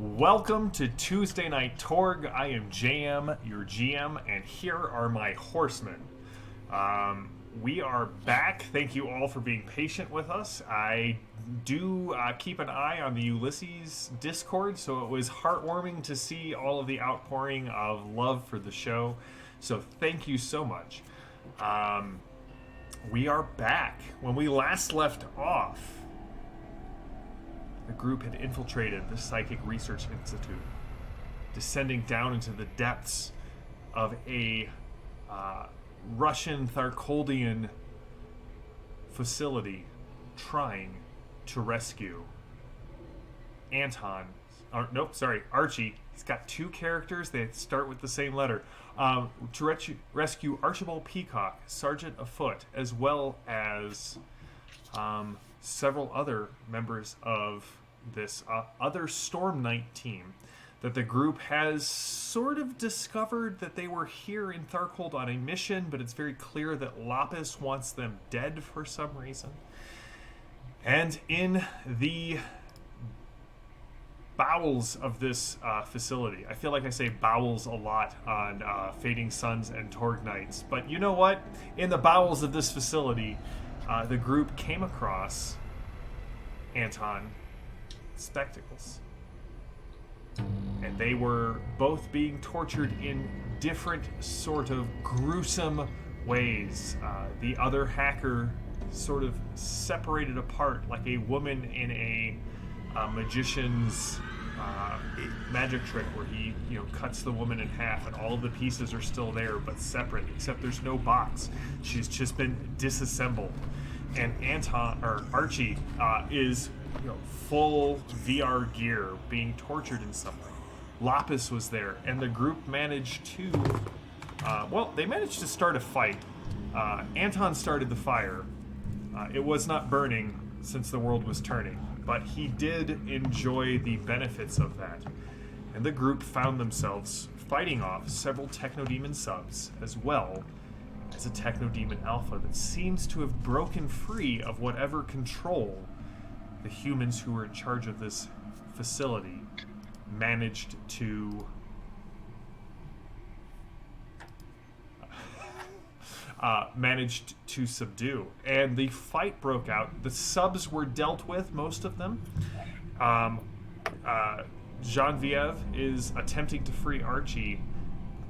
Welcome to Tuesday Night Torg. I am JM, your GM, and here are my horsemen. We are back. Thank you all for being patient with us. I do keep an eye on the Ulysses Discord, so it was heartwarming to see all of the outpouring of love for the show. So thank you so much. We are back. When we last left off, the group had infiltrated the Psychic Research Institute, descending down into the depths of a Russian Tharkoldian facility, trying to rescue Archie. He's got two characters. They start with the same letter. To rescue Archibald Peacock, Sergeant Afoot, as well as several other members of this other Storm Knight team that the group has sort of discovered that they were here in Tharkold on a mission, but it's very clear that Lapis wants them dead for some reason. And in the bowels of this facility, I feel like I say bowels a lot on Fading Suns and Torg Knights, but you know what? In the bowels of this facility, the group came across Anton Spectacles. And they were both being tortured in different sort of gruesome ways. The other hacker sort of separated apart like a woman in a magician's magic trick where he cuts the woman in half and all of the pieces are still there but separate, except there's no box. She's just been disassembled. And Archie is full VR gear being tortured in some way. Lapis was there, and the group managed to they managed to start a fight. Anton started the fire. It was not burning since the world was turning, but he did enjoy the benefits of that. And the group found themselves fighting off several Technodemon subs, as well as a Technodemon Alpha that seems to have broken free of whatever control the humans who were in charge of this facility managed to subdue. And the fight broke out. The subs were dealt with, most of them. Genevieve is attempting to free Archie,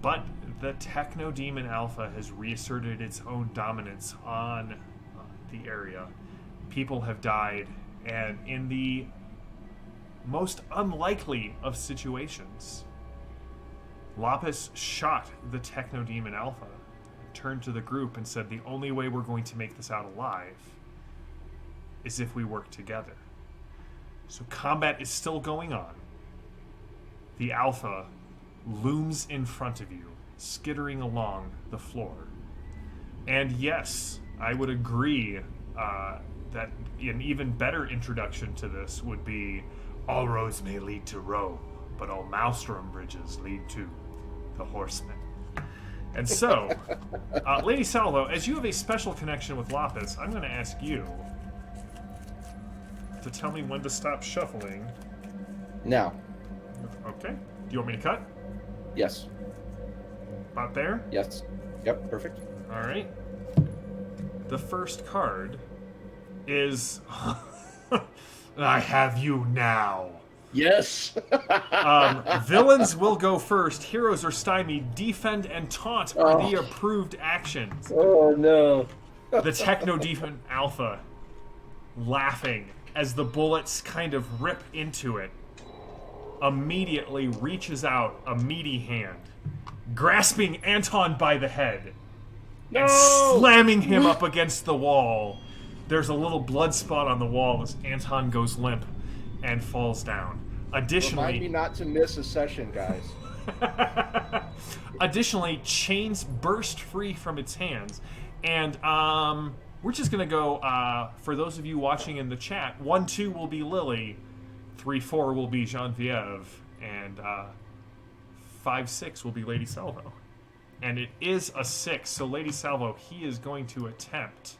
but the Technodemon Alpha has reasserted its own dominance on the area. People have died, and in the most unlikely of situations, Lapis shot the Technodemon Alpha, turned to the group and said, the only way we're going to make this out alive is if we work together. So combat is still going on. The Alpha looms in front of you, skittering along the floor. And yes, I would agree that an even better introduction to this would be, all roads may lead to Rome, but all maelstrom bridges lead to the Horseman. And so, Lady Salvo, as you have a special connection with Lapis, I'm going to ask you to tell me when to stop shuffling. Now. Okay. Do you want me to cut? Yes. About there? Yes. Yep, perfect. All right. The first card is I have you now. Yes. Villains will go first. Heroes are stymied. Defend and taunt are the approved actions. Oh, no. The Technodemon Alpha, laughing as the bullets kind of rip into it, immediately reaches out a meaty hand, grasping Anton by the head, and slamming him up against the wall. There's a little blood spot on the wall as Anton goes limp and falls down. Additionally, remind me not to miss a session, guys. Additionally, chains burst free from its hands, and we're just gonna go. For those of you watching in the chat, 1-2 will be Lily, 3-4 will be Genevieve, and 5-6 will be Lady Salvo. And it is a 6, so Lady Salvo, he is going to attempt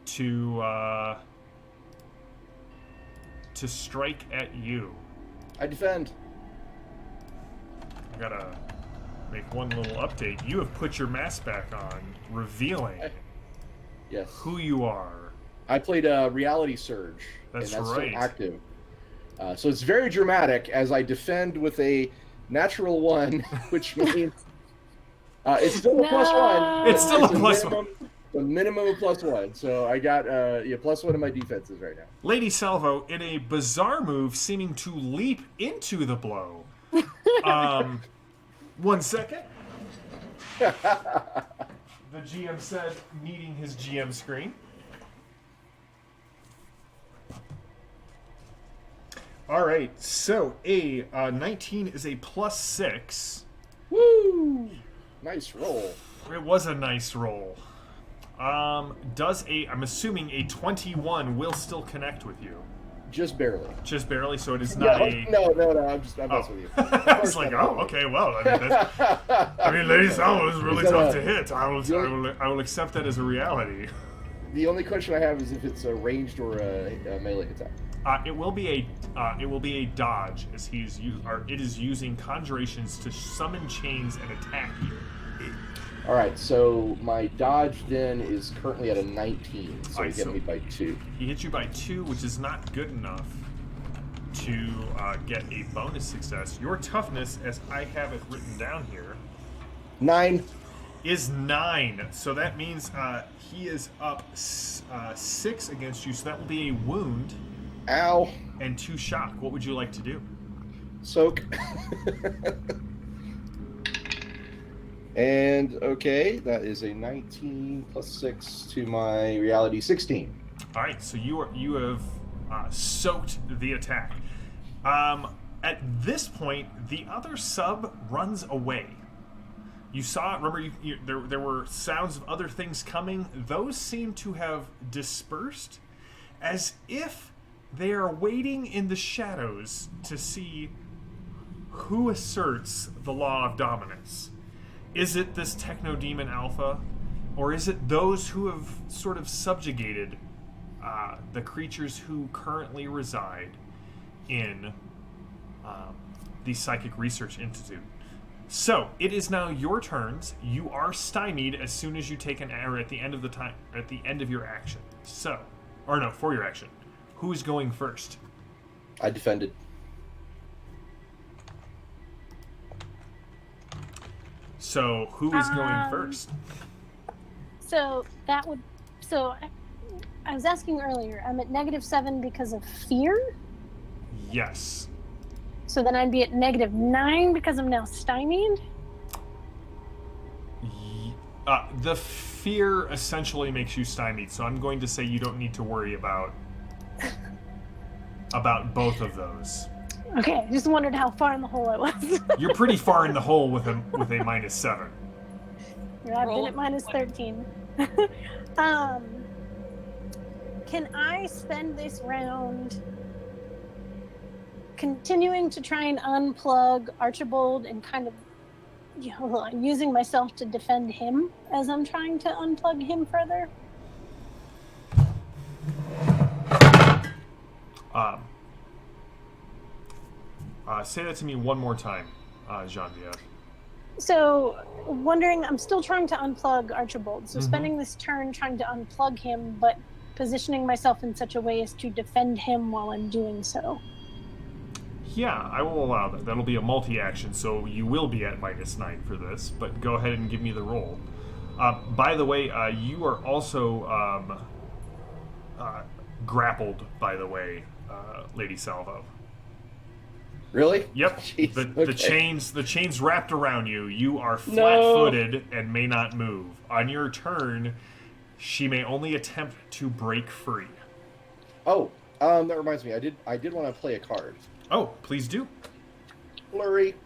to to strike at you. I defend. I gotta make one little update. You have put your mask back on, revealing Yes. who you are. I played Reality Surge. That's and that's right. Still active. So it's very dramatic as I defend with a natural 1, which means it's still a +1. It's still a +1. A minimum of +1. So I got +1 in my defenses right now. Lady Salvo, in a bizarre move seeming to leap into the blow. 1 second. The GM said, needing his GM screen. All right, so a 19 is a +6. Woo! Nice roll. It was a nice roll. I'm assuming a 21 will still connect with you. Just barely. Just barely, so it is not No, I'm messing with you. I was like, okay, well, I mean, Lady Salvo is really tough to hit. I will accept that as a reality. The only question I have is if it's a ranged or a melee attack. It will be a dodge, as it is using conjurations to summon chains and attack you. All right, so my dodge then is currently at a 19, so he hit me by 2. He hit you by 2, which is not good enough to get a bonus success. Your toughness, as I have it written down here, 9 is 9. So that means he is up 6 against you. So that will be a wound. Ow. And 2 shock. What would you like to do? Soak. And, okay, that is a 19 plus 6 to my reality 16. All right, so you have soaked the attack. At this point, the other sub runs away. You saw, remember, there were sounds of other things coming. Those seem to have dispersed, as if they are waiting in the shadows to see who asserts the law of dominance. Is it this Technodemon Alpha, or is it those who have sort of subjugated the creatures who currently reside in the Psychic Research Institute? So it is now your turns. You are stymied as soon as you take an error at the end of your action. For your action. Who's going first? I defended. So who is going first? So I was asking earlier, I'm at -7 because of fear? Yes. So then I'd be at -9 because I'm now stymied? The fear essentially makes you stymied, so I'm going to say you don't need to worry about both of those. Okay, just wondered how far in the hole I was. You're pretty far in the hole with a -7. Yeah, I've been at -13. Can I spend this round continuing to try and unplug Archibald and kind of using myself to defend him as I'm trying to unplug him further? Say that to me one more time, Genevieve. So, wondering, I'm still trying to unplug Archibald, so spending this turn trying to unplug him, but positioning myself in such a way as to defend him while I'm doing so. Yeah, I will allow that. That'll be a multi-action, so you will be at -9 for this, but go ahead and give me the roll. By the way, you are also grappled, by the way, Lady Salvo. Really? Yep. Jeez, the chains wrapped around you. You are flat-footed and may not move. On your turn, she may only attempt to break free. Oh, that reminds me. I did want to play a card. Oh, please do. Flurry.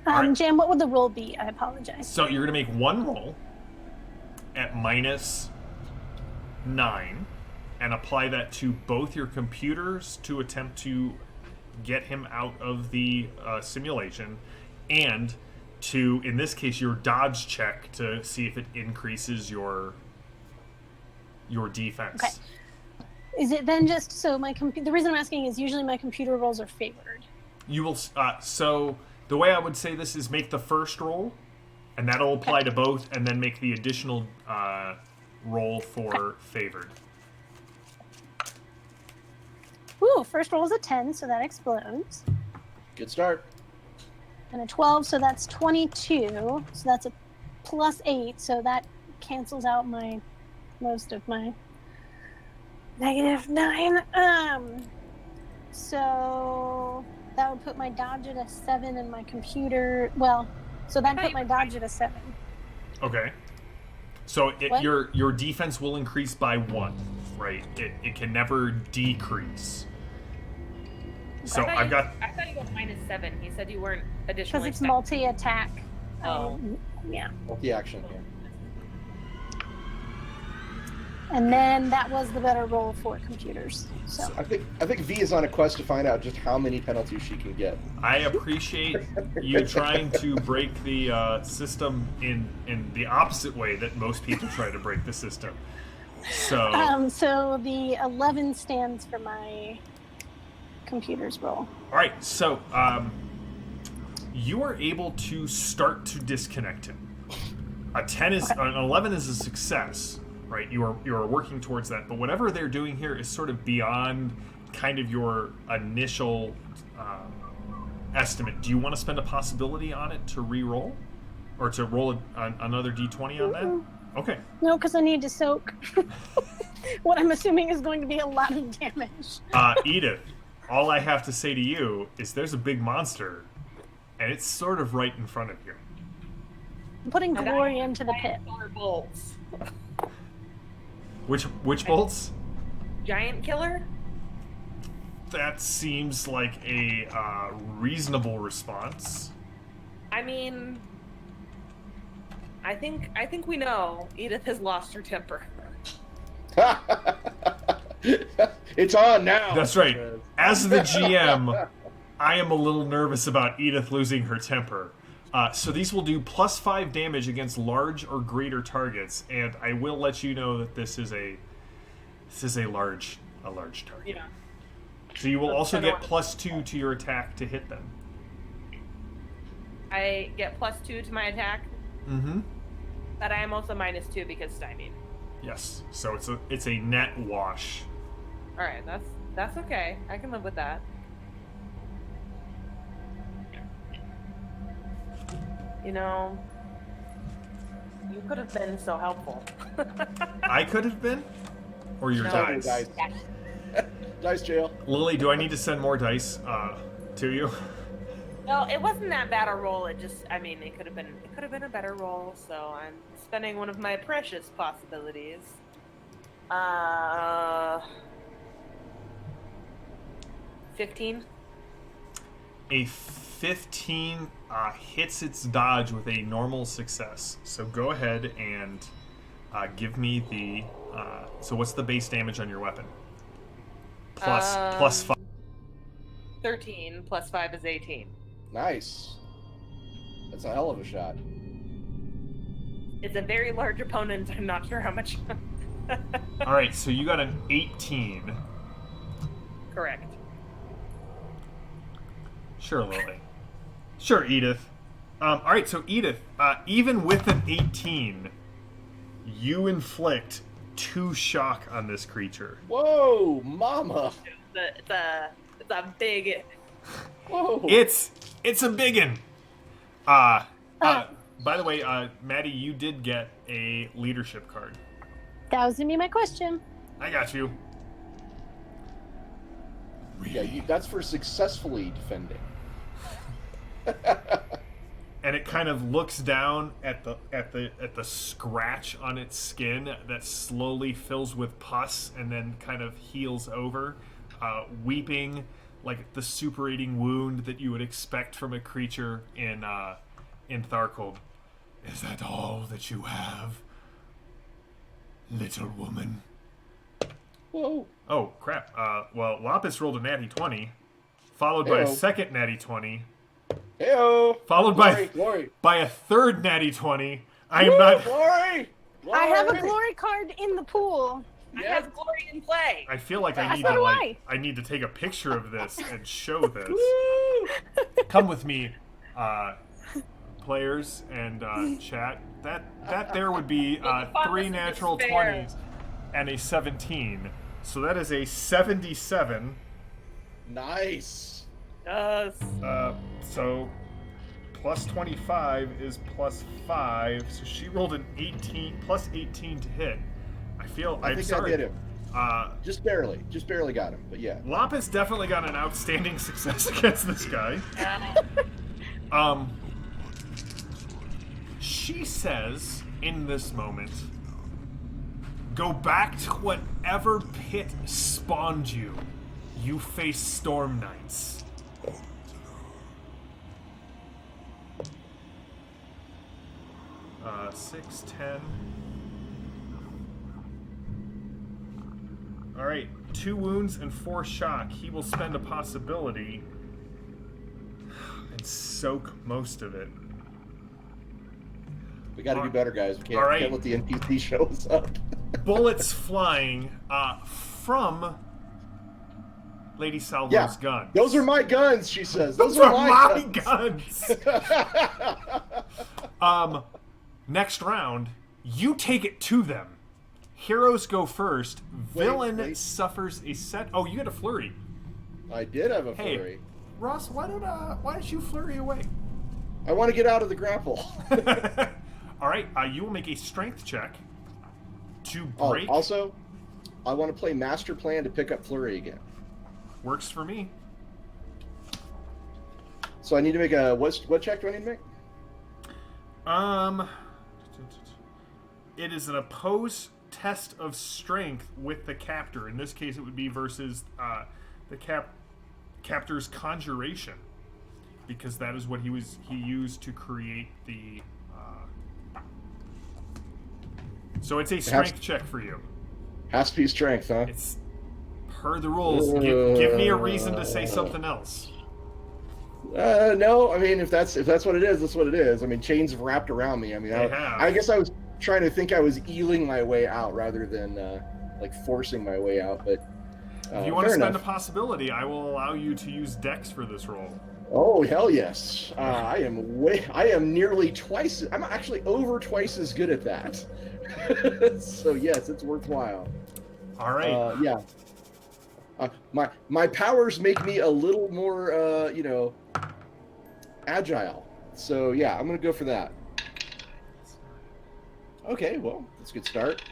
Right. Jan, what would the roll be? I apologize. So you're going to make one roll at -9 and apply that to both your computers to attempt to get him out of the simulation, and to, in this case, your dodge check to see if it increases your defense. Okay. Is it then just so my the reason I'm asking is usually my computer rolls are favored. You will. So the way I would say this is make the first roll, and that'll apply to both, and then make the additional roll for favored. Ooh, first roll is a 10, so that explodes. Good start. And a 12, so that's 22. So that's a plus 8, so that cancels out most of my -9. So that would put my dodge at a 7 and my computer. Well, so that put my dodge at a 7. Okay. So What? your defense will increase by 1, right? It can never decrease. So I got. thought you got -7. He said you weren't Because additionally. it's multi-attack. Oh. Yeah. Multi-action. Yeah. And then that was the better roll for computers. So I think V is on a quest to find out just how many penalties she can get. I appreciate you trying to break the system in the opposite way that most people try to break the system. So. so the 11 stands for my computer's roll. All right, so you are able to start to disconnect him. An 11 is a success, right? You are working towards that, but whatever they're doing here is sort of beyond kind of your initial estimate. Do you want to spend a possibility on it to re-roll, or to roll another d20 on that? Okay. No, because I need to soak what I'm assuming is going to be a lot of damage. Edith, all I have to say to you is there's a big monster, and it's sort of right in front of you. I'm putting glory into the pit. Bolts. Which bolts? Giant killer? That seems like a reasonable response. I mean, I think we know Edith has lost her temper. It's on now. That's right. As the GM, I am a little nervous about Edith losing her temper. So these will do +5 damage against large or greater targets, and I will let you know that this is a large target. Yeah. So you will also get +2 to your attack to hit them. I get +2 to my attack. Mm-hmm. But I am also -2 because stymied. Yes. So it's a net wash. All right, that's okay. I can live with that. You know, you could have been so helpful. I could have been, or your No. dice. Dice jail. Lily, do I need to send more dice to you? No, it wasn't that bad a roll. It just, I mean, it could have been a better roll. So I'm spending one of my precious possibilities. 15. A 15 hits its dodge with a normal success. So go ahead and give me the. So what's the base damage on your weapon? Plus 5. 13 plus 5 is 18. Nice. That's a hell of a shot. It's a very large opponent. I'm not sure how much. All right, so you got an 18. Correct. Sure, Lily. Sure, Edith. All right, so Edith, even with an 18, you inflict 2 shock on this creature. Whoa, mama. It's a big. Whoa. It's a biggin. By the way, Maddie, you did get a leadership card. That was gonna be my question. I got you. Yeah, that's for successfully defending. And it kind of looks down at the scratch on its skin that slowly fills with pus and then kind of heals over, weeping like the suppurating wound that you would expect from a creature in Tharkold. Is that all that you have, little woman? Whoa. Oh crap! Well, Lapis rolled a natty 20, followed by a Heyo. second natty 20. Heyo. Followed Glory. by a third natty 20. I am Woo, not. Glory. I have a glory card in the pool. I Yeah. have glory in play. I feel like I need So to do I need to take a picture of this and show this. Woo! Come with me, players and chat. That there would be Fondness 3 of natural despair. 20s and a 17. So that is a 77. Nice. Yes. So plus 25 is plus 5. So she rolled an 18 plus 18 to hit. I I'm think sorry. I did him. Just barely got him, but yeah. Lapis definitely got an outstanding success against this guy. She says in this moment, go back to whatever pit spawned you. You face Storm Knights. Uh, 6, 10. Alright, 2 wounds and 4 shock. He will spend a possibility and soak most of it. We got to do better, guys. We can't, All right. can't let the NPC show us up. Bullets flying from Lady Salvo's gun. Those are my guns, she says. Those are my guns. Next round, you take it to them. Heroes go first. Villain suffers a set. Oh, you get a flurry. I did have a Hey, flurry. Ross, why don't you flurry away? I want to get out of the grapple. All right, you will make a strength check to Oh, break. also, I want to play Master Plan to pick up flurry again. Works for me. So I need to make a what check do I need to make? It is an opposed test of strength with the captor. In this case, it would be versus the captor's conjuration, because that is what he used to create the. So it's a strength check for you. Has to be strength, huh? It's per the rules. Give me a reason to say something else. No, I mean if that's what it is, that's what it is. I mean chains have wrapped around me. I mean I guess I was trying to think I was eeling my way out rather than like forcing my way out. But If you want to fair spend enough. a possibility, I will allow you to use Dex for this roll. Oh hell yes! I am nearly twice. I'm actually over twice as good at that. So yes, it's worthwhile. All right. Yeah. My powers make me a little more agile. So yeah, I'm gonna go for that. Okay, well that's a good start.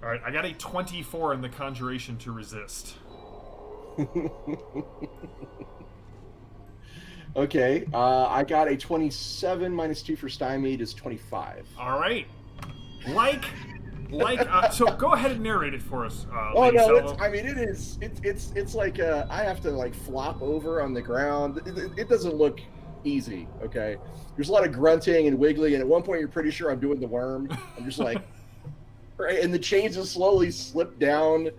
All right. I got a 24 in the conjuration to resist. Okay, I got a 27 minus 2 for stymied is 25. All right. So go ahead and narrate it for us. Oh Lady no, Salvo. it's like I have to like flop over on the ground. It doesn't look easy. Okay, there's a lot of grunting and wiggling, and at one point you're pretty sure I'm doing the worm. I'm just like, right, and the chains just slowly slip down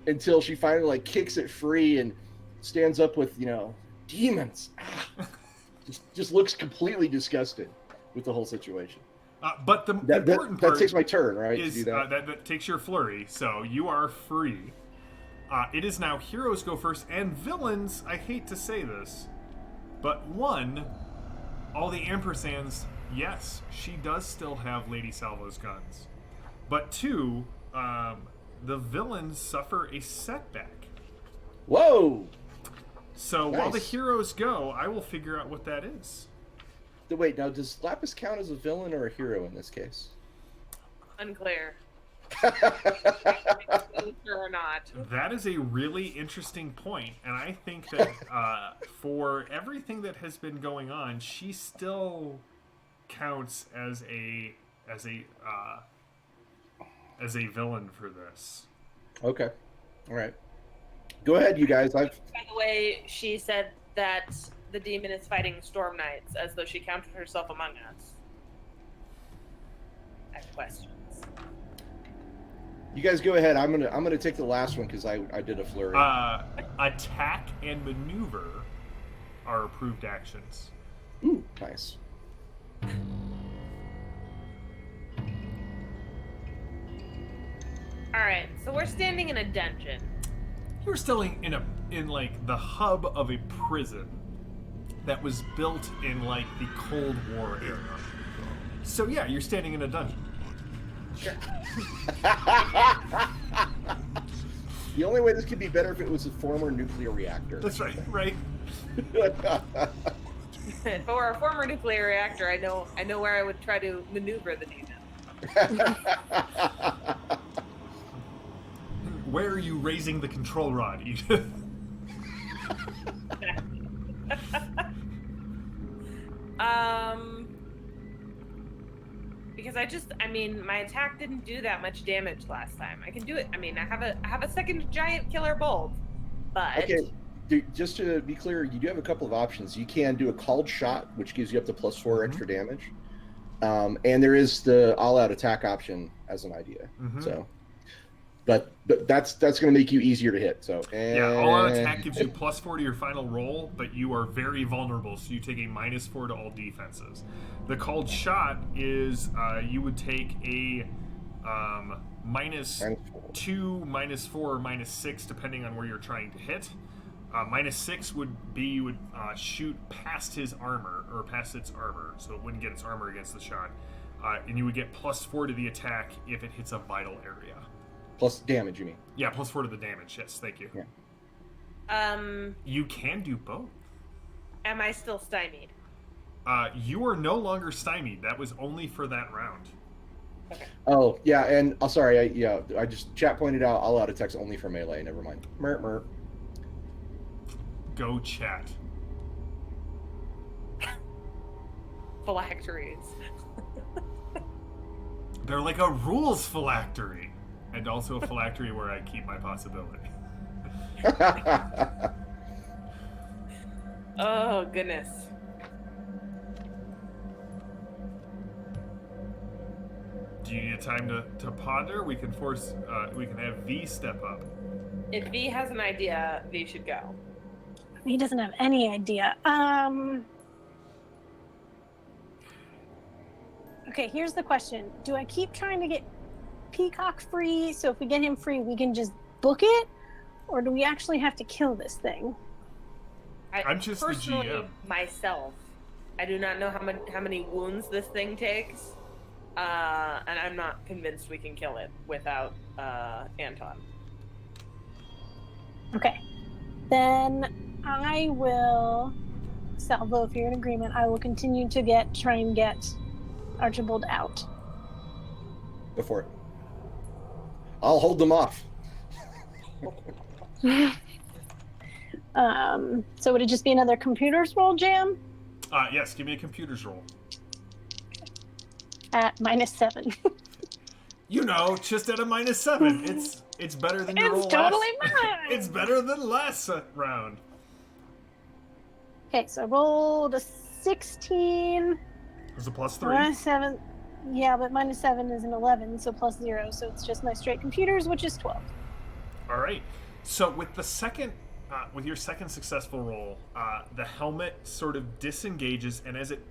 until she finally like kicks it free and stands up with demons. Just looks completely disgusted with the whole situation. But the important part that takes my turn, right? is to do that. that takes your flurry, so you are free. It is now heroes go first, and villains. I hate to say this, but one, all the ampersands. Yes, she does still have Lady Salvo's guns, but two, the villains suffer a setback. Whoa! So while the Nice. heroes go, I will figure out what that is. Wait, now does Lapis count as a villain or a hero in this case? Unclear. Sure or not. That is a really interesting point, and I think that for everything that has been going on, she still counts as a villain for this. Okay, all right. Go ahead, you guys. By the way, she said that the demon is fighting Storm Knights, as though she counted herself among us. I have questions. You guys go ahead. I'm gonna take the last one because I did a flurry. Attack and maneuver are approved actions. Ooh, nice. All right, so we're standing in a dungeon. You're still in like the hub of a prison that was built in like the Cold War era. So yeah, you're standing in a dungeon. Sure. The only way this could be better if it was a former nuclear reactor. That's right, right? If it were a former nuclear reactor, I know where I would try to maneuver the demon. Where are you raising the control rod, Edith? Because my attack didn't do that much damage last time. I can do it. I mean, I have a second giant killer bolt, but Okay, just to be clear, you do have a couple of options. You can do a called shot, which gives you up to +4 extra damage, and there is the all-out attack option as an idea. So, but that's going to make you easier to hit. So yeah, all-out attack gives you +4 to your final roll, but you are very vulnerable, so you take a -4 to all defenses. The called shot is you would take a -2, -4, or -6, depending on where you're trying to hit. -6 would be you would shoot past his armor, or past its armor, so it wouldn't get its armor against the shot. And you would get +4 to the attack if it hits a vital area. Plus damage, you mean? Yeah, +4 to the damage, yes, thank you. Yeah. You can do both. Am I still stymied? You are no longer stymied. That was only for that round. Okay. Oh, yeah, and sorry, I just chat pointed out all-out attacks only for melee. Never mind. Mer. Go chat. Phylacteries. They're like a rules phylactery. And also a phylactery where I keep my possibility. Oh, goodness. Do you need time to ponder? We can have V step up. If V has an idea, V should go. He doesn't have any idea. Okay, here's the question. Do I keep trying to get Peacock free, so if we get him free, we can just book it? Or do we actually have to kill this thing? I'm just the personally, GM. myself, I do not know how many wounds this thing takes. And I'm not convinced we can kill it without Anton. Okay. Then I will, Salvo, if you're in agreement, I will continue to try and get Archibald out. Go for it. I'll hold them off. So would it just be another computers roll, Jam? Yes, give me a computer's roll. At -7. You know, just at a -7. It's better than your roll It's totally last. mine! It's better than last round. Okay, so I rolled a 16. There's a +3. -7. Yeah, but -7 is an 11, so +0. So it's just my straight computers, which is 12. All right. So with the second, with your second successful roll, the helmet sort of disengages, and as it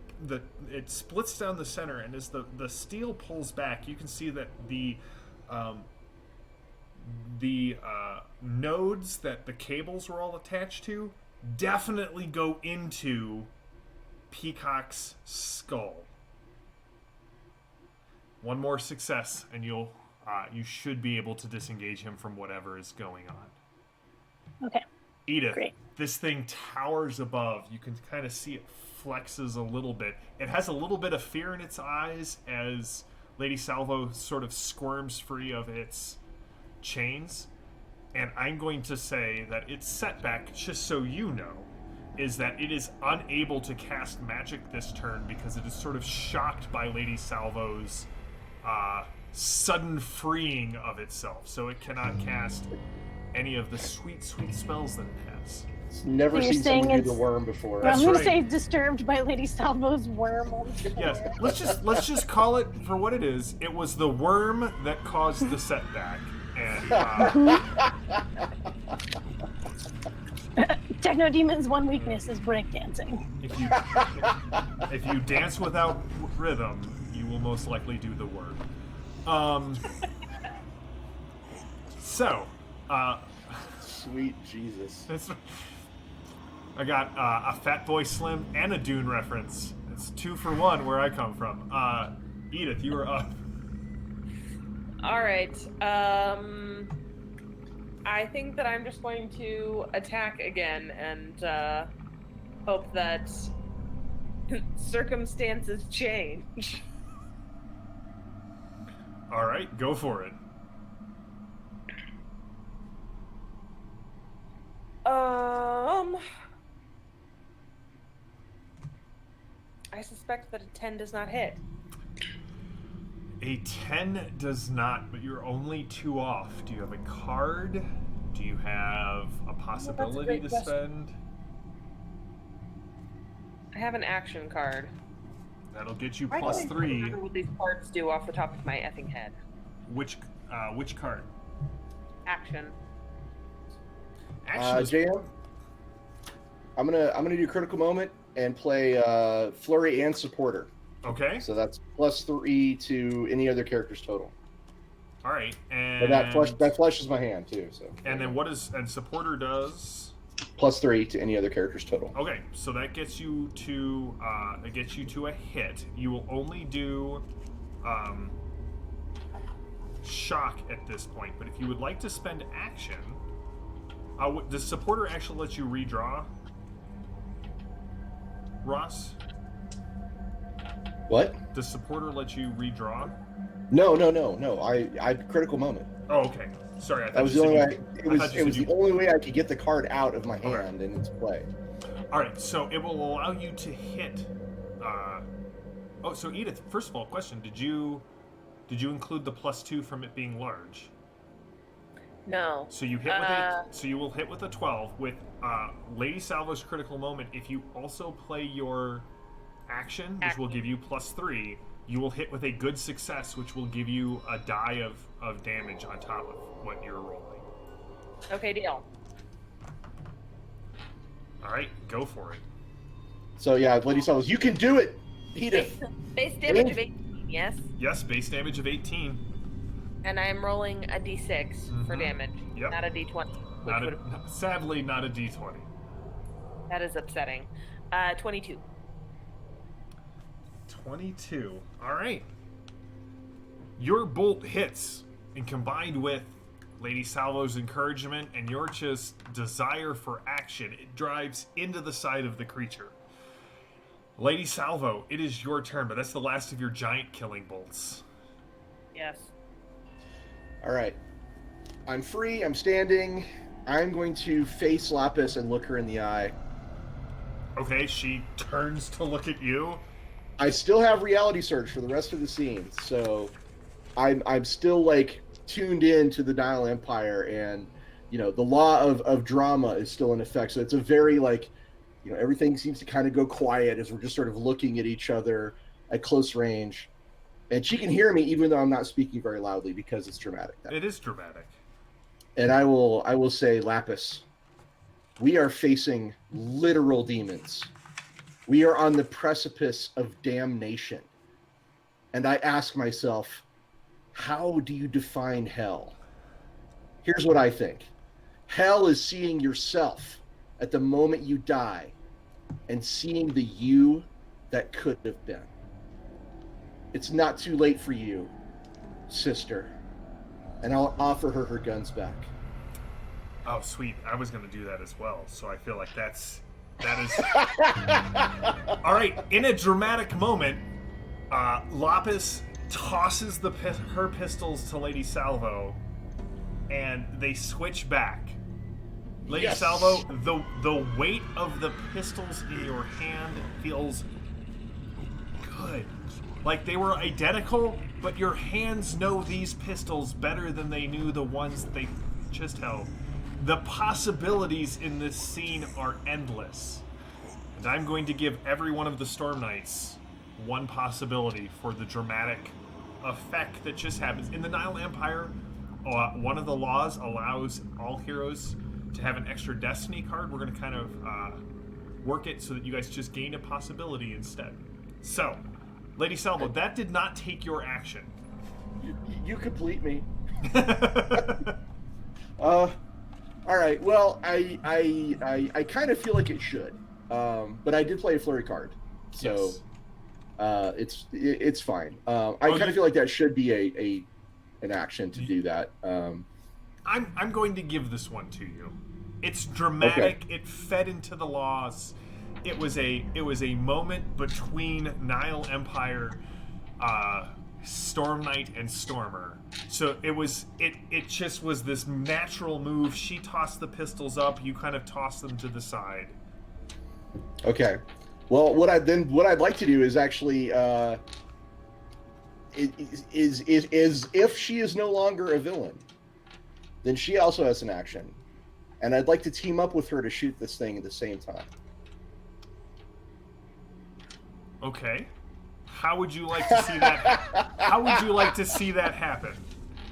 splits down the center, and as the steel pulls back, you can see that the nodes that the cables were all attached to definitely go into Peacock's skull. One more success, and you should be able to disengage him from whatever is going on. Okay. Edith, Great. this thing towers above. You can kind of see it flexes a little bit. It has a little bit of fear in its eyes as Lady Salvo sort of squirms free of its chains. And I'm going to say that its setback, just so you know, is that it is unable to cast magic this turn because it is sort of shocked by Lady Salvo's sudden freeing of itself. So it cannot cast any of the sweet, sweet spells that it has. It's never So you're seen saying someone do it's- the worm before. Well, I'm That's going right. to say disturbed by Lady Salvo's worm on the floor. Yes, let's just call it for what it is. It was the worm that caused the setback, and Technodemon's one weakness is breakdancing. if you dance without rhythm, you will most likely do the worm. So, Sweet Jesus. I got a Fat Boy Slim and a Dune reference. It's 2 for 1 where I come from. Edith, you are up. All right. I think that I'm just going to attack again and hope that circumstances change. All right, go for it. I suspect that a 10 does not hit. A 10 does not, but you're only 2 off. Do you have a card? Do you have a possibility to spend? I have an action card. That'll get you I plus don't 3. remember what these cards do off the top of my effing head. Which card? Action. Action is JM, I'm gonna do critical moment and play flurry and supporter. okay. So that's plus 3 to any other character's total. All right, But and that flushes my hand too. So. and then supporter does? Plus 3 to any other character's total. Okay, so that gets you to a hit. You will only do shock at this point, but if you would like to spend action, does supporter actually let you redraw? Ross, What? does supporter let you redraw? No. I critical moment. Oh, okay. Sorry, I thought That was you the said only you- way. I thought you It was said the you- only way I could get the card out of my hand and into play. All right, so it will allow you to hit. So Edith, first of all, question: Did you include the plus 2 from it being large? No. So you hit with so you will hit with a 12 with Lady Salvo's critical moment. If you also play your action, which will give you plus 3, you will hit with a good success, which will give you a die of damage on top of what you're rolling. Okay, deal. All right, go for it. So yeah, Lady Salas, you can do it, Edith. Base damage of 18, yes? Yes, base damage of 18. And I am rolling a d6 for Mhm. damage, Yep. not a d20. Which Sadly, not a d20. that is upsetting. 22. 22. All right. Your bolt hits, and combined with Lady Salvo's encouragement and your just desire for action, it drives into the side of the creature. Lady Salvo, it is your turn, but that's the last of your giant killing bolts. Yes. All right. I'm free. I'm standing. I'm going to face Lapis and look her in the eye. Okay, she turns to look at you. I still have reality search for the rest of the scene, so I'm still like tuned in to the Dial Empire, and the law of drama is still in effect. So it's a very everything seems to kind of go quiet as we're just sort of looking at each other at close range, and she can hear me even though I'm not speaking very loudly because it's dramatic. It is dramatic. And I will say, Lapis, we are facing literal demons. We are on the precipice of damnation. And I ask myself, how do you define hell? Here's what I think. Hell is seeing yourself at the moment you die and seeing the you that could have been. It's not too late for you, sister. And I'll offer her her guns back. Oh, sweet. I was going to do that as well, so I feel like that is... All right, in a dramatic moment, Lapis tosses her pistols to Lady Salvo, and they switch back. Lady Yes. Salvo, the weight of the pistols in your hand feels good. Like they were identical, but your hands know these pistols better than they knew the ones that they just held. The possibilities in this scene are endless. And I'm going to give every one of the Storm Knights one possibility for the dramatic effect that just happens. In the Nile Empire, one of the laws allows all heroes to have an extra destiny card. We're going to kind of work it so that you guys just gain a possibility instead. So, Lady Salvo, that did not take your action. You complete me. Well, I kind of feel like it should, but I did play a flurry card, so it's fine. I kind of feel like that should be an action to do that. I'm going to give this one to you. It's dramatic. Okay. It fed into the laws. It was a moment between Nile Empire, Storm Knight, and Stormer. So it just was this natural move. She tossed the pistols up. You kind of tossed them to the side. Okay. Well, what I'd like to do is actually is if she is no longer a villain, then she also has an action, and I'd like to team up with her to shoot this thing at the same time. Okay. How would you like to see that? How would you like to see that happen?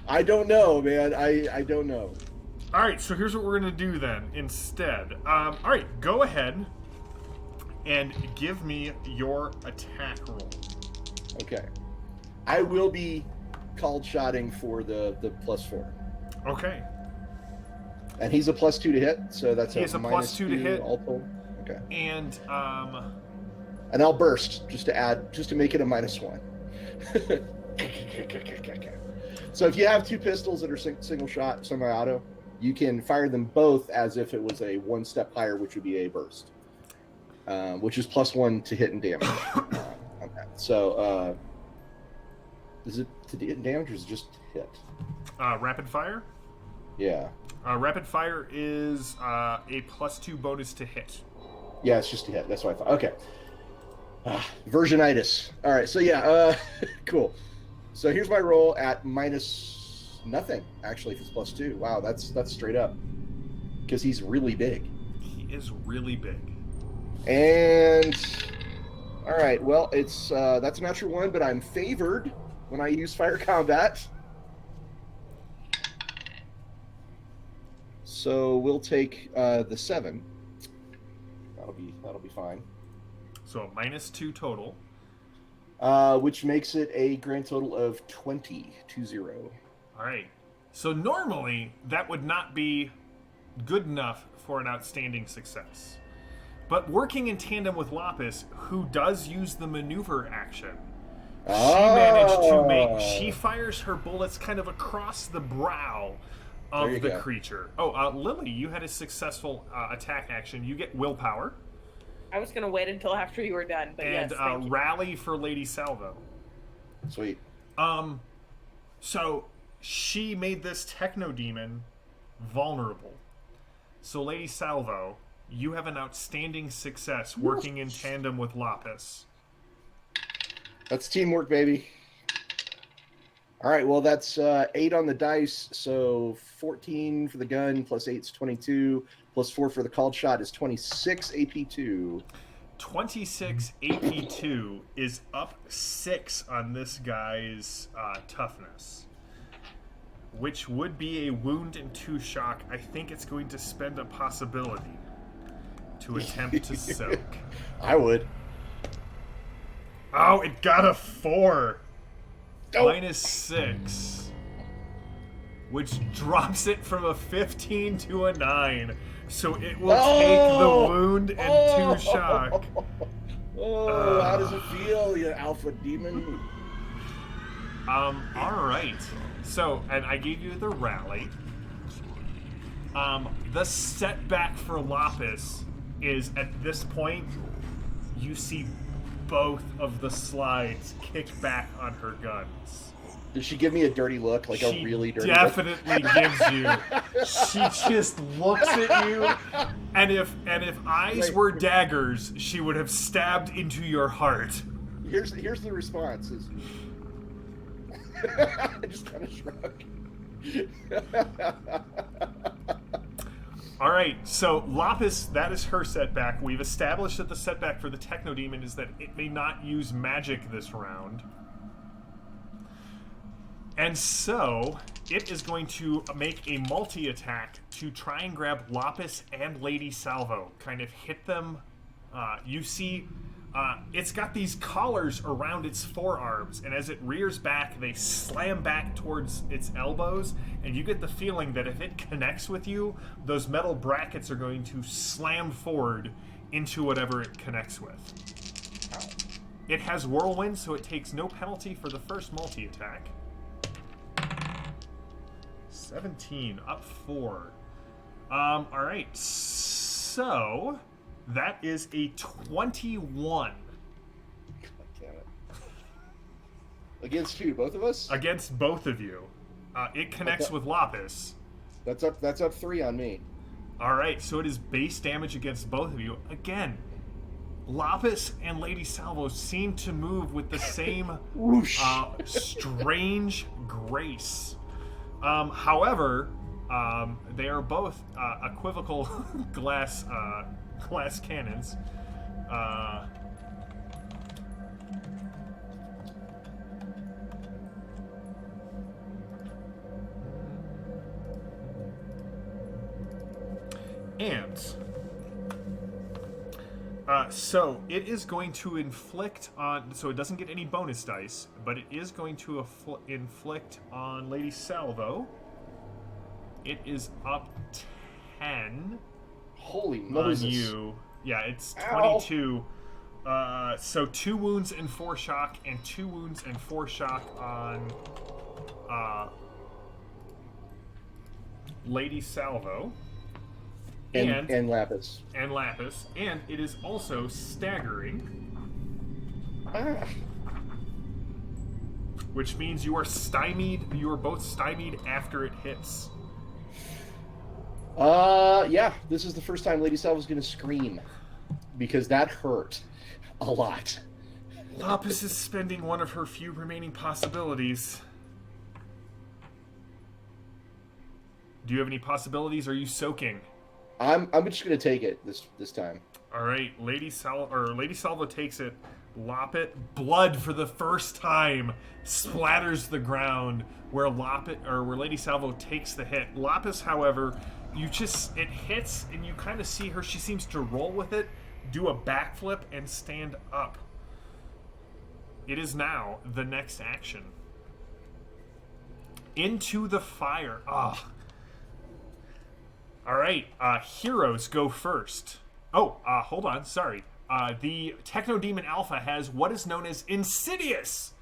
I don't know, man. I don't know. All right. So here's what we're gonna do then. Instead, all right. Go ahead and give me your attack roll. Okay. I will be called shotting for the +4. Okay. And he's a +2 to hit, so that's He is a +2 to hit. all told. Okay. And And I'll burst just to make it a -1. So if you have two pistols that are single shot semi-auto, you can fire them both as if it was a one step higher, which would be a burst, which is +1 to hit and damage. On that. So is it to hit and damage or is it just hit? rapid fire. Yeah. Rapid fire is a +2 bonus to hit. Yeah, it's just a hit. That's what I thought. Okay. Versionitis. All right. So yeah. Cool. So here's my roll at -0, actually, if it's +2. Wow, that's straight up. Because he's really big. He is really big. And all right, well, it's that's a natural 1, but I'm favored when I use fire combat. So we'll take the 7. That'll be fine. So -2 total. Which makes it a grand total of 20. All right. So normally that would not be good enough for an outstanding success. But working in tandem with Lapis, who does use the maneuver action, she fires her bullets kind of across the brow of the creature. Oh, Lily, you had a successful attack action. You get willpower. I was going to wait until after you were done, but and yes, thank you. rally for Lady Salvo. Sweet. So she made this Technodemon vulnerable. So Lady Salvo, you have an outstanding success working in tandem with Lapis. That's teamwork, baby. All right, well, that's 8 on the dice, so 14 for the gun, +8's 22, +4 for the called shot is 26 AP2. 26 AP2 is up 6 on this guy's toughness, which would be a wound and 2 shock. I think it's going to spend a possibility to attempt to soak. I would. Oh, it got a 4. Oh. -6. Which drops it from a 15 to a 9. So it will take the wound and 2 shock. How does it feel, you alpha demon? Alright. So, and I gave you the rally. The setback for Lapis is, at this point, you see both of the slides kick back on her guns. Does she give me a dirty look, like a really dirty look? She definitely gives you. She just looks at you, and if eyes were daggers, she would have stabbed into your heart. Here's the response. Is I just kind of shrug. All right, so Lapis, that is her setback. We've established that the setback for the Technodemon is that it may not use magic this round. And so, it is going to make a multi-attack to try and grab Lapis and Lady Salvo. Kind of hit them. You see It's got these collars around its forearms, and as it rears back, they slam back towards its elbows, and you get the feeling that if it connects with you, those metal brackets are going to slam forward into whatever it connects with. It has Whirlwind, so it takes no penalty for the first multi-attack. 17, up 4. Alright, so that is a 21. God damn it. Against who? Both of us? Against both of you. It connects with Lapis. That's up 3 on me. Alright, so it is base damage against both of you. Again, Lapis and Lady Salvo seem to move with the same strange grace. However, they are both equivocal glass cannons. And so it is going to inflict on. So it doesn't get any bonus dice, but it is going to inflict on Lady Salvo. It is up 10. Holy on Moses. you. Yeah, it's Ow. 22. So 2 wounds and 4 shock, and 2 wounds and 4 shock on Lady Salvo. And Lapis. And Lapis. And it is also staggering, which means you are stymied. You are both stymied after it hits. Yeah, this is the first time Lady Salva's gonna scream. Because that hurt a lot. Lapis is spending one of her few remaining possibilities. Do you have any possibilities? Are you soaking? I'm just gonna take it this time. All right, Lady Salvo takes it. Lapis, blood for the first time splatters the ground where Lady Salvo takes the hit. Lapis, however, it hits and you kind of see her. She seems to roll with it, do a backflip, and stand up. It is now the next action. Into the fire. Ah. All right, heroes go first. Oh, hold on, sorry. The Technodemon Alpha has what is known as Insidious.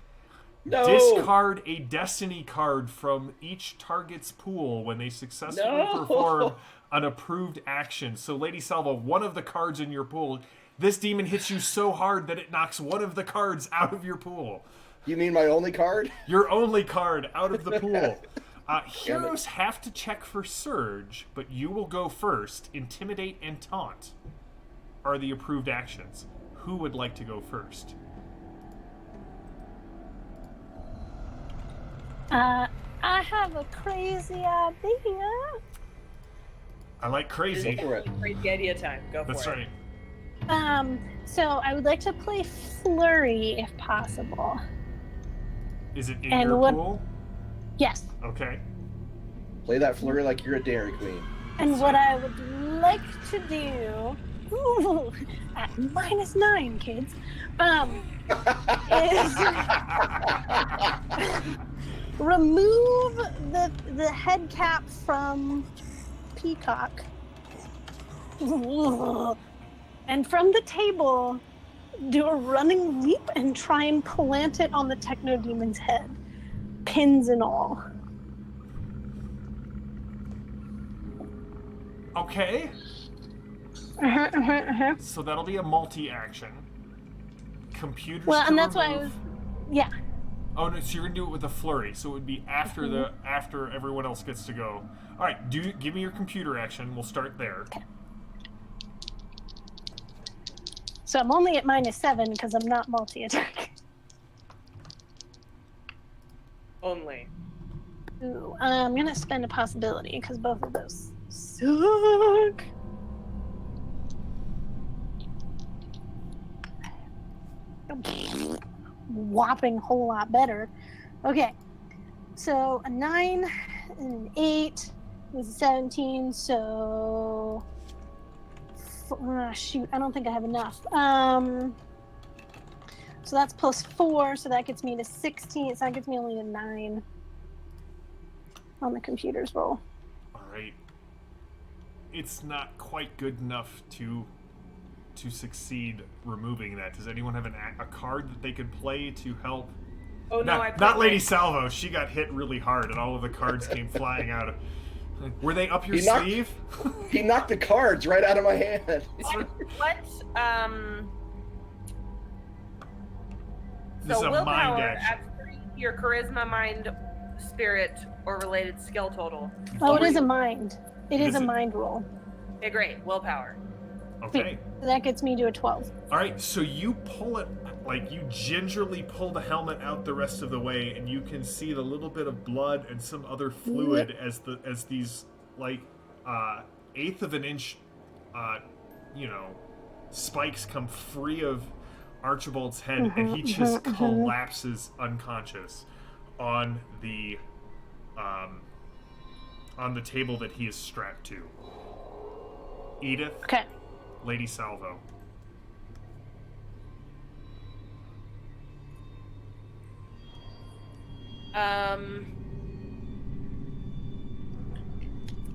No! Discard a destiny card from each target's pool when they successfully perform an approved action. So, Lady Salvo, one of the cards in your pool, this demon hits you so hard that it knocks one of the cards out of your pool. You mean my only card? Your only card out of the pool. Heroes have to check for Surge, but you will go first. Intimidate and Taunt are the approved actions. Who would like to go first? I have a crazy idea. I like crazy. Go for it. Crazy idea time. Go for That's it. right. So I would like to play Flurry if possible. Is it in And your what- pool? Yes. Okay. Play that flurry like you're a Dairy Queen. And what I would like to do, at -9, kids, is remove the head cap from Peacock, and from the table, do a running leap and try and plant it on the Technodemon's head, pins and all. Okay. So that'll be a multi-action. Computers. Well, to and that's why I remove. was, yeah. Oh no! So you're gonna do it with a flurry. So it would be after after everyone else gets to go. All right. Give me your computer action. We'll start there. So I'm only at -7 because I'm not multi-attack. Only. Ooh, I'm gonna spend a possibility because both of those suck. Whopping whole lot better. Okay, so a 9 and an 8 was a 17. So shoot, I don't think I have enough. So that's +4, so that gets me to 16. So that gets me only to 9 on the computer's roll. All right. It's not quite good enough to succeed removing that. Does anyone have a card that they could play to help? Oh no, Not Lady Salvo. She got hit really hard, and all of the cards came flying out. Were they up your sleeve? He knocked the cards right out of my hand. What? This is a willpower mind action. adds 3 to your charisma, mind, spirit, or related skill total. Oh, it is a mind. It is a mind roll. Okay, great. Willpower. Okay. So that gets me to a 12. All right, so you pull it, like you gingerly pull the helmet out the rest of the way, and you can see the little bit of blood and some other fluid as these like 1/8 of an inch, spikes come free of Archibald's head, and he just collapses unconscious on the table that he is strapped to. Edith. Okay. Lady Salvo.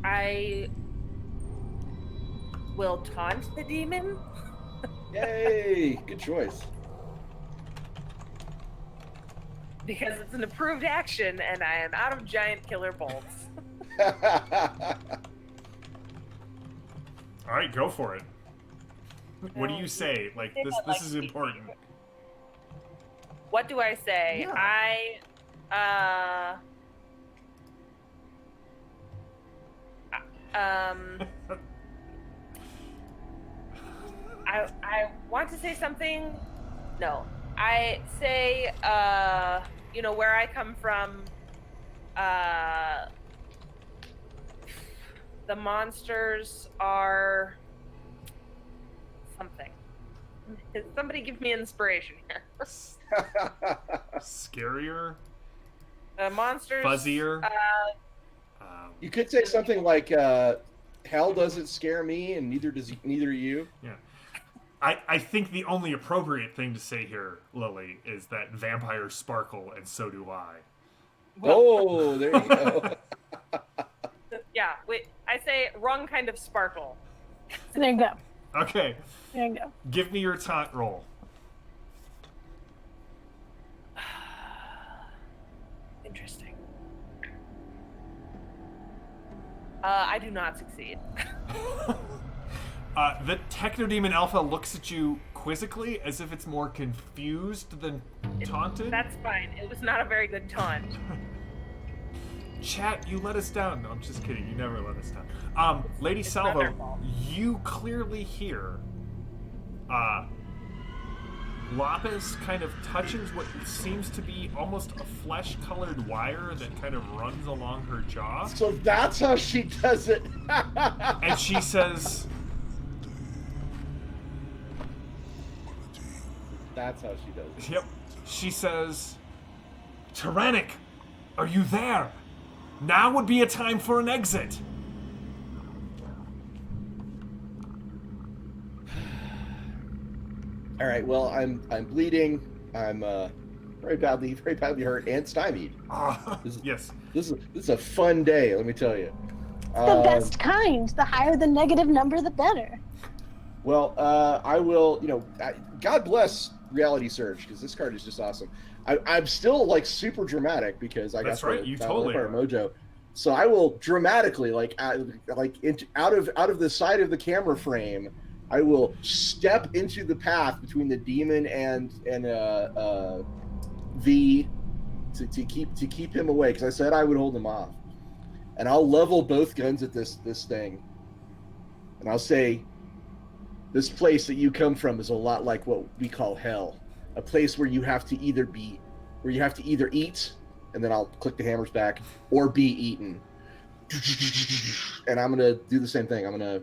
I will taunt the demon. Yay! Good choice. Because it's an approved action, and I am out of giant killer bolts. All right, go for it. What do you say? Like this is important. What do I say? Yeah. I want to say something. No, I say, where I come from, the monsters are something. Somebody give me inspiration here. Scarier? Monsters. Fuzzier? You could say something like, hell doesn't scare me, and neither you. Yeah. I think the only appropriate thing to say here, Lily, is that vampires sparkle, and so do I. Oh, there you go. Yeah, wait, I say wrong kind of sparkle. There you go. Okay. There you go. Give me your taunt roll. Interesting. I do not succeed. The Technodemon Alpha looks at you quizzically, as if it's more confused than taunted. That's fine. It was not a very good taunt. Chat, you let us down. No, I'm just kidding. You never let us down. Lady Salvo, you clearly hear Lapis kind of touches what seems to be almost a flesh-colored wire that kind of runs along her jaw. So that's how she does it. And she says... That's how she does it. Yep. She says, Tyrannic, are you there? Now would be a time for an exit. All right. Well, I'm bleeding. I'm very badly hurt and stymied. Yes. This is a fun day. Let me tell you. The best kind. The higher the negative number, the better. Well, I will. God bless Reality Surge, because this card is just awesome. I'm still like super dramatic because I That's got right. You totally are. mojo. So I will dramatically, out of the side of the camera frame, I will step into the path between the demon and V to keep him away, because I said I would hold him off, and I'll level both guns at this thing, and I'll say, this place that you come from is a lot like what we call hell, a place where you have to either eat, and then I'll click the hammers back, or be eaten. And I'm gonna do the same thing. I'm gonna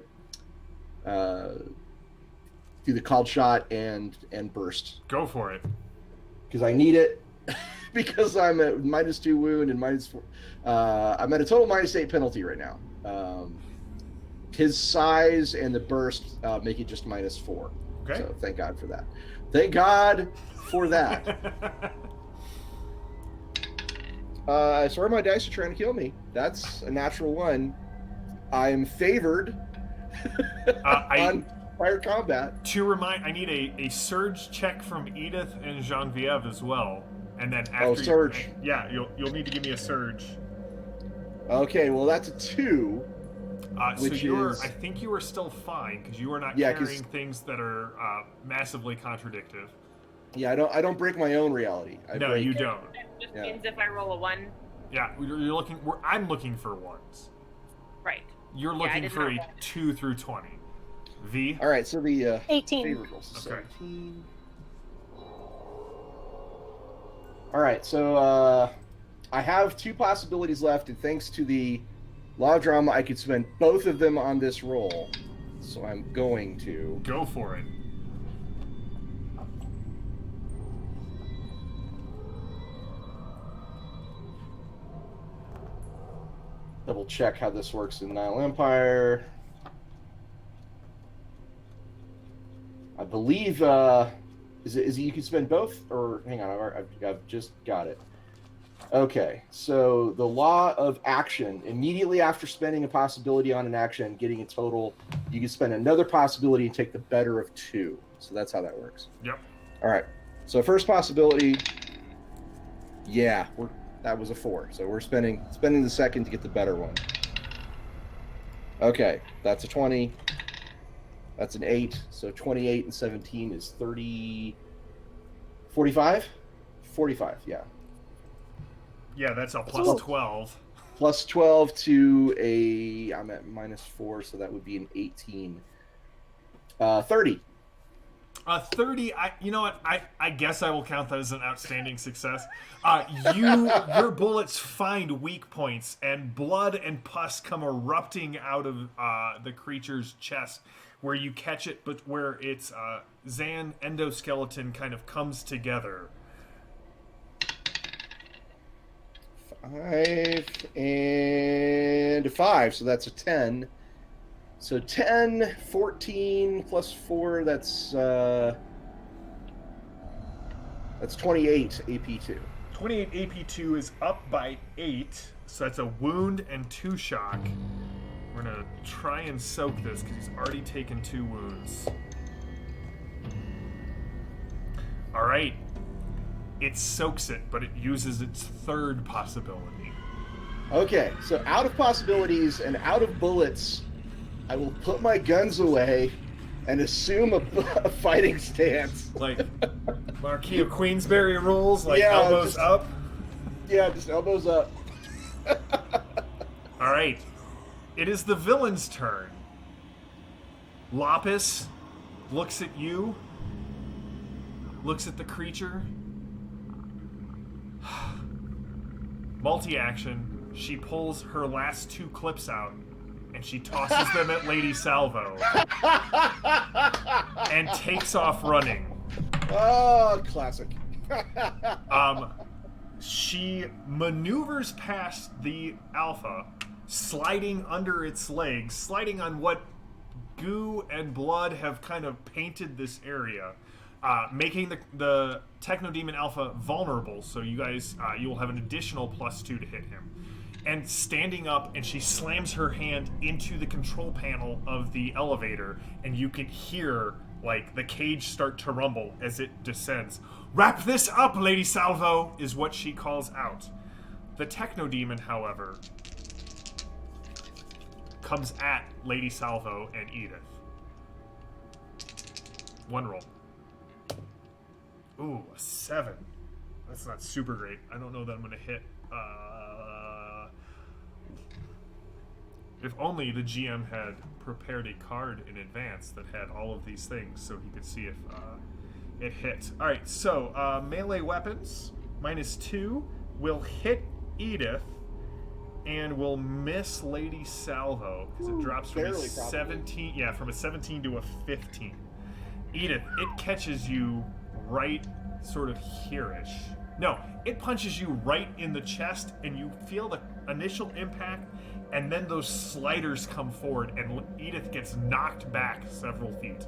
do the called shot and burst. Go for it. Because I need it. Because I'm at -2 wound and -4. I'm at a total -8 penalty right now. His size and the burst make it just -4. Okay. So thank God for that. Thank God for that. Sorry, my dice are trying to kill me. That's a natural 1. I'm favored on fire combat. To remind, I need a surge check from Edith and Genevieve as well, and then after surge. You'll need to give me a surge. Okay, well that's a 2. So I think you are still fine because you are not carrying things that are massively contradictive. Yeah, I don't break my own reality. You don't. It just means if I roll a 1. Yeah, you're looking. I'm looking for 1s. Right. You're looking for a 2 through 20. V. All right, so the 18. Favorables. Okay. 17. All right, so I have 2 possibilities left, and thanks to the law of drama, I could spend both of them on this roll. So I'm going to go for it. double check how this works in Nile Empire. I believe is it you can spend both, or hang on, I've just got it. Okay, so the law of action, immediately after spending a possibility on an action, getting a total, you can spend another possibility and take the better of 2. So that's how that works. Yep. All right. So first possibility, that was a 4. So we're spending the second to get the better one. Okay, that's a 20. That's an 8. So 28 and 17 is 30. 45? 45, yeah. Yeah, that's a plus 12. Plus 12 to I'm at -4, so that would be an 18. 30. 30. You know what? I guess I will count that as an outstanding success. Your bullets find weak points, and blood and pus come erupting out of the creature's chest, where you catch it, but where its Zan endoskeleton kind of comes together. 5 and a 5, so that's a 10. So 10, 14 plus 4, that's 28 AP2. 28 AP2 is up by 8, so that's a wound and 2 shock. We're gonna try and soak this because he's already taken 2 wounds. All right. It soaks it, but it uses its third possibility. Okay, so out of possibilities and out of bullets, I will put my guns away and assume a fighting stance. Like Marquis of Queensberry rules, like elbows up? Yeah, just elbows up. All right. It is the villain's turn. Lapis looks at you, looks at the creature. Multi-action, she pulls her last 2 clips out and she tosses them at Lady Salvo and takes off running. Oh, classic. She maneuvers past the Alpha, sliding under its legs, sliding on what goo and blood have kind of painted this area. Making the Technodemon Alpha vulnerable, so you guys, you will have an additional +2 to hit him. And standing up, and she slams her hand into the control panel of the elevator, and you can hear, like, the cage start to rumble as it descends. "Wrap this up, Lady Salvo," is what she calls out. The Technodemon, however, comes at Lady Salvo and Edith. 1 roll. Ooh, a 7. That's not super great. I don't know that I'm going to hit. If only the GM had prepared a card in advance that had all of these things so he could see if it hit. All right, so melee weapons, -2, will hit Edith and will miss Lady Salvo because it drops from a 17. Yeah, from a 17 to a 15. Edith, it catches you right sort of here-ish. No, it punches you right in the chest, and you feel the initial impact, and then those sliders come forward, and Edith gets knocked back several feet.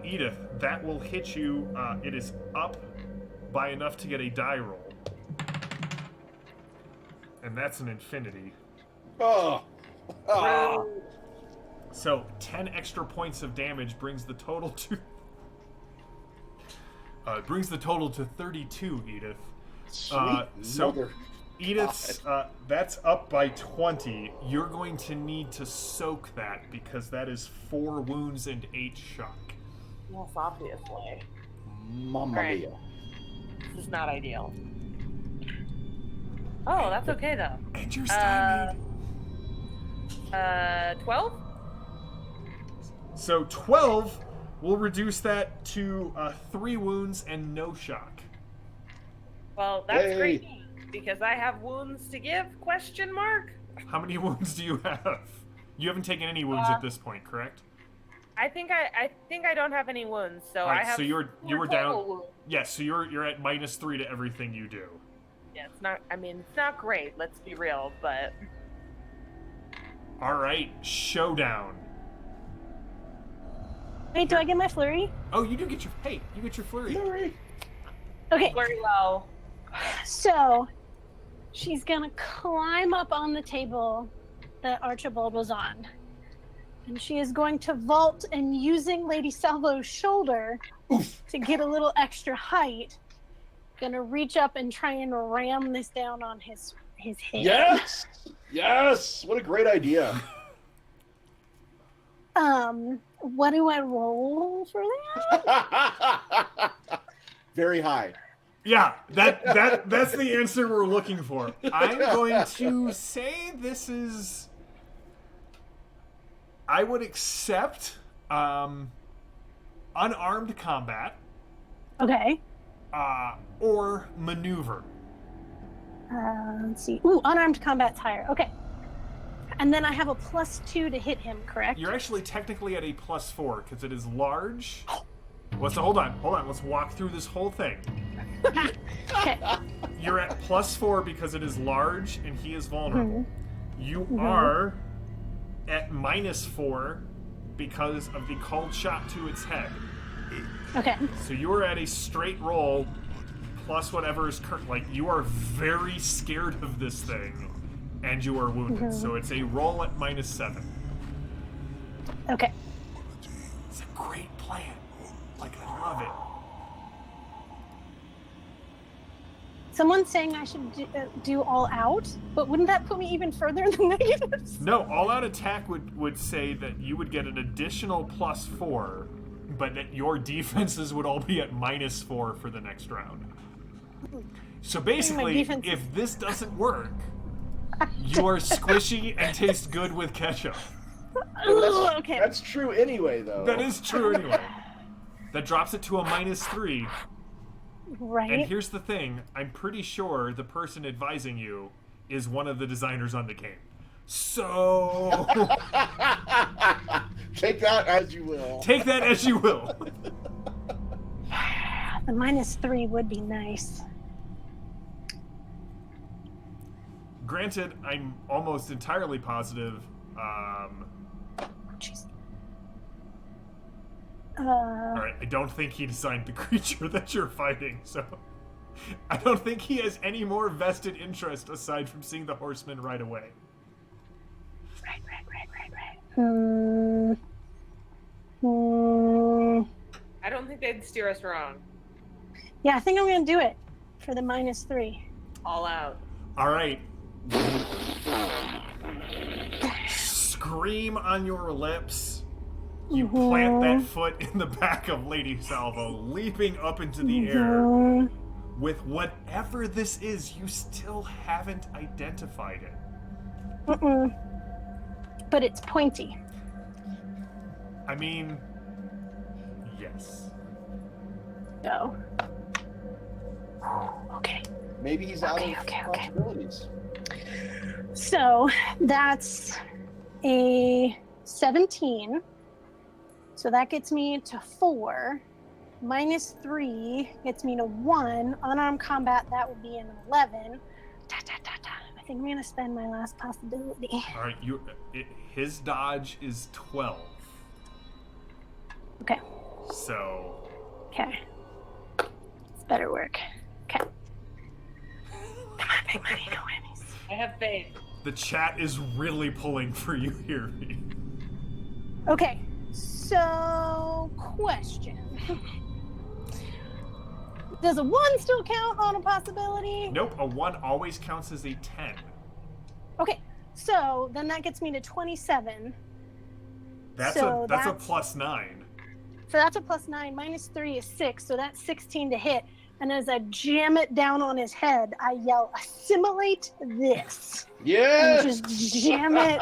Edith, that will hit you. It is up by enough to get a die roll. And that's an infinity. Oh. So 10 extra points of damage brings the total to 32, Edith. So Edith's that's up by 20. You're going to need to soak that because that is 4 wounds and 8 shock. Yes, obviously. Mamma mia. This is not ideal. Oh, that's okay though. And you're stymied. 12? So 12 will reduce that to 3 wounds and no shock. Well, that's Yay. great because I have wounds to give? Question mark. How many wounds do you have? You haven't taken any wounds at this point, correct? I think I don't have any wounds, so All right, I have. so you were total down. wounds. Yes, so you're at -3 to everything you do. Yeah, it's not. I mean, it's not great. Let's be real, but. All right, showdown. Wait, do I get my flurry? Oh, you do get your you get your flurry. Okay, Very low. so she's gonna climb up on the table that Archibald was on. And she is going to vault and using Lady Salvo's shoulder to get a little extra height, gonna reach up and try and ram this down on his head. Yes! Yes! What a great idea. What do I roll for that? Very high. Yeah, that's the answer we're looking for. I'm going to say this is. I would accept unarmed combat. Okay. Or maneuver. Let's see. Ooh, unarmed combat's higher. Okay. And then I have a +2 to hit him, correct? You're actually technically at a +4 because it is large. Hold on. Let's walk through this whole thing. Okay. You're at +4 because it is large and he is vulnerable. Mm-hmm. You are at -4 because of the cold shot to its head. Okay. So you are at a straight roll plus whatever is you are very scared of this thing and you are wounded. So it's a roll at -7. Okay. It's a great plan. I love it. Someone's saying I should do all out, but wouldn't that put me even further in the negatives? No, all-out attack would say that you would get an additional +4, but that your defenses would all be at -4 for the next round. So basically, if this doesn't work, you are squishy and taste good with ketchup. Okay. That's true anyway, though. That is true anyway. That drops it to a -3. Right. And here's the thing, I'm pretty sure the person advising you is one of the designers on the game. So... Take that as you will. Take that as you will. The -3 would be nice. Granted, I'm almost entirely positive. Jeez. Alright, I don't think he designed the creature that you're fighting, so... I don't think he has any more vested interest aside from seeing the horseman right away. Right. I don't think they'd steer us wrong. Yeah, I think I'm gonna do it for the -3. All out. Alright. Scream on your lips. You plant that foot in the back of Lady Salvo, leaping up into the air. With whatever this is, you still haven't identified it. But it's pointy. I mean, yes. Oh. Okay. Maybe he's out of Okay. possibilities. So that's a 17. So that gets me to 4. -3 gets me to 1. Unarmed combat, that would be an 11. I think I'm gonna spend my last possibility. All right, his dodge is 12. Okay. So. Okay. It's better work. Okay. Come on, big money, go Emmys. I have faith. The chat is really pulling for you here. Okay. So, question. Does a 1 still count on a possibility? Nope, a 1 always counts as a 10. Okay, so then that gets me to 27. That's So a that's- +9. So that's a +9. -3 is 6, so that's 16 to hit. And as I jam it down on his head, I yell, "Assimilate this!" Yes! And just jam it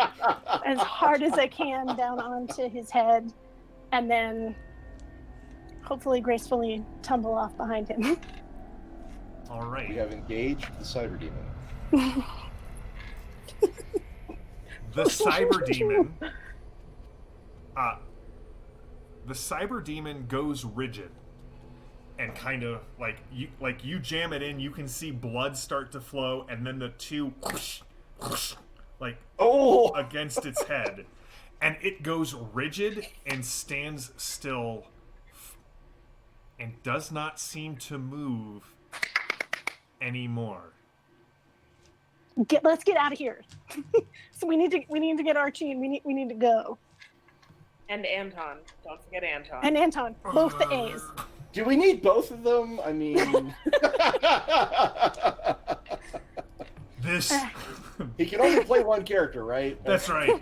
as hard as I can down onto his head, and then hopefully gracefully tumble off behind him. All right. We have engaged the cyber demon. The cyber demon. The cyber demon goes rigid, and kind of like you jam it in. You can see blood start to flow, and then the two whoosh, whoosh, like against its head, and it goes rigid and stands still, and does not seem to move anymore. Let's get out of here. So we need to get Archie, and we need to go. And Anton. Don't forget Anton. And Anton, both the A's. Do we need both of them? I mean... This... He can only play one character, right? That's right.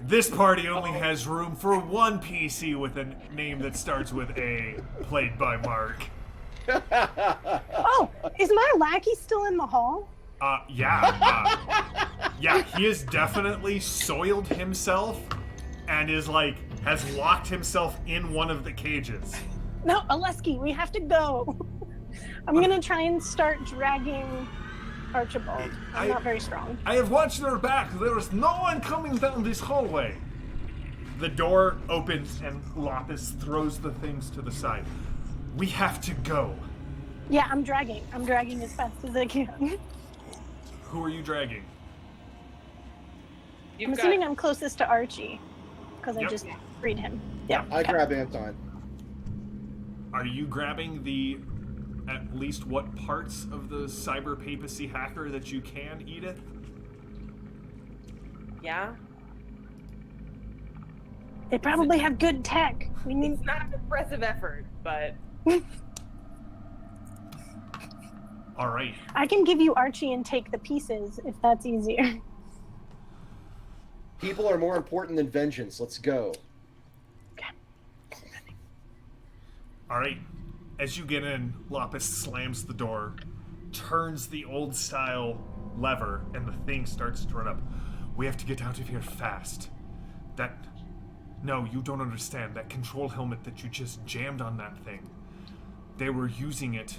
This party only has room for one PC with a name that starts with A, played by Mark. Oh, is my lackey still in the hall? Yeah, he has definitely soiled himself and has locked himself in one of the cages. No, Oleski, we have to go. I'm gonna try and start dragging Archibald. I'm not very strong. I have watched their back. There is no one coming down this hallway. The door opens and Lapis throws the things to the side. We have to go. Yeah, I'm dragging. I'm dragging as fast as I can. Who are you dragging? I'm assuming I'm closest to Archie, because I just freed him. Yeah. I grab Anton. Are you grabbing at least what parts of the cyber papacy hacker that you can, Edith? Yeah? They probably have good tech. We need... It's not an impressive effort, but... All right. I can give you Archie and take the pieces, if that's easier. People are more important than vengeance. Let's go. All right. As you get in, Lapis slams the door, turns the old-style lever, and the thing starts to run up. We have to get out of here fast. No, you don't understand. That control helmet that you just jammed on that thing, they were using it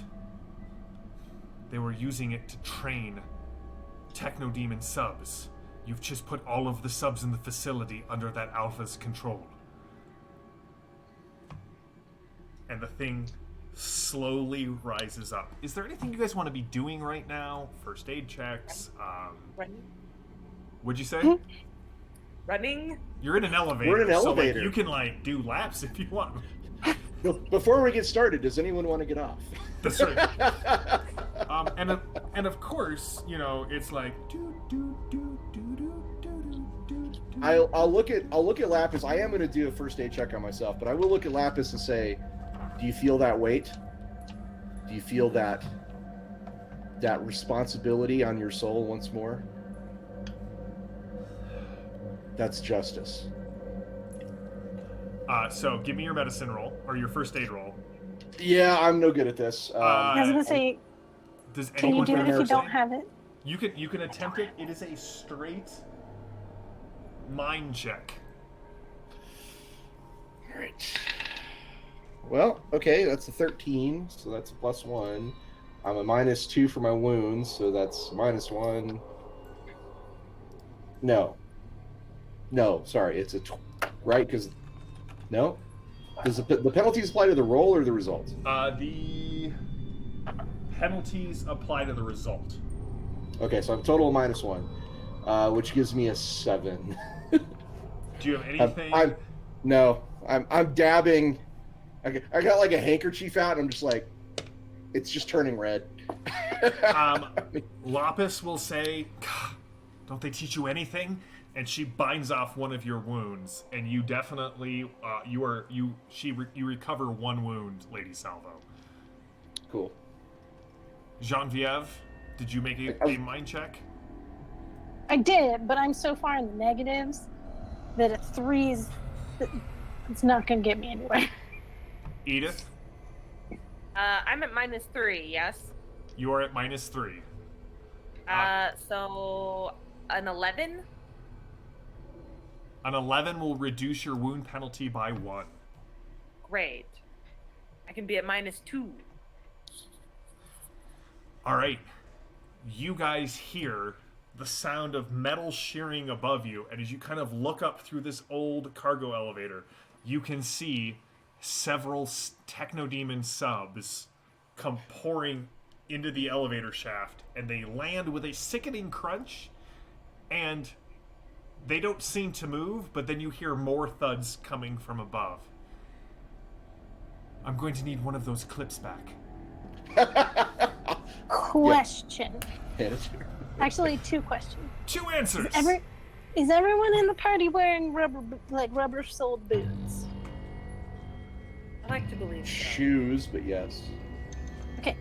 to train Technodemon subs. You've just put all of the subs in the facility under that Alpha's control. And the thing slowly rises up. Is there anything you guys want to be doing right now? First aid checks? Running? What'd you say? Running? You're in an elevator. We're in an elevator. So you can do laps if you want. Before we get started, does anyone want to get off? That's right. And of course, it's like I'll look at Lapis. I am going to do a first aid check on myself, but I will look at Lapis and say, do you feel that weight? Do you feel that responsibility on your soul once more? That's justice. So give me your medicine roll or your first aid roll. Yeah, I'm no good at this. I was gonna say, does can you do it if you medicine? don't have it? You can attempt it. It is a straight mind check. All right. Well, okay, that's a 13, so that's a +1. I'm a -2 for my wounds, so that's -1. No, sorry, it's a right because no. Does the penalties apply to the roll or the result? The penalties apply to the result. Okay, so I'm total -1, which gives me a 7. Do you have anything? I'm dabbing. I got like a handkerchief out, and I'm just like, it's just turning red. Lapis will say, "Don't they teach you anything?" And she binds off one of your wounds, and you definitely you recover 1 wound, Lady Salvo. Cool. Genevieve, did you make a mind check? I did, but I'm so far in the negatives that a 3 it's not going to get me anywhere. Edith, I'm at -3. Yes. you are at -3. So an 11. An 11 will reduce your wound penalty by 1. Great. I can be at -2. All right. You guys hear the sound of metal shearing above you, and as you kind of look up through this old cargo elevator, you can see several Technodemon subs come pouring into the elevator shaft, and they land with a sickening crunch, and they don't seem to move, but then you hear more thuds coming from above. I'm going to need one of those clips back. Question. Yeah. Actually, 2 questions. 2 answers! Is everyone in the party wearing rubber-soled boots? I like to believe so. Shoes, but yes. Okay.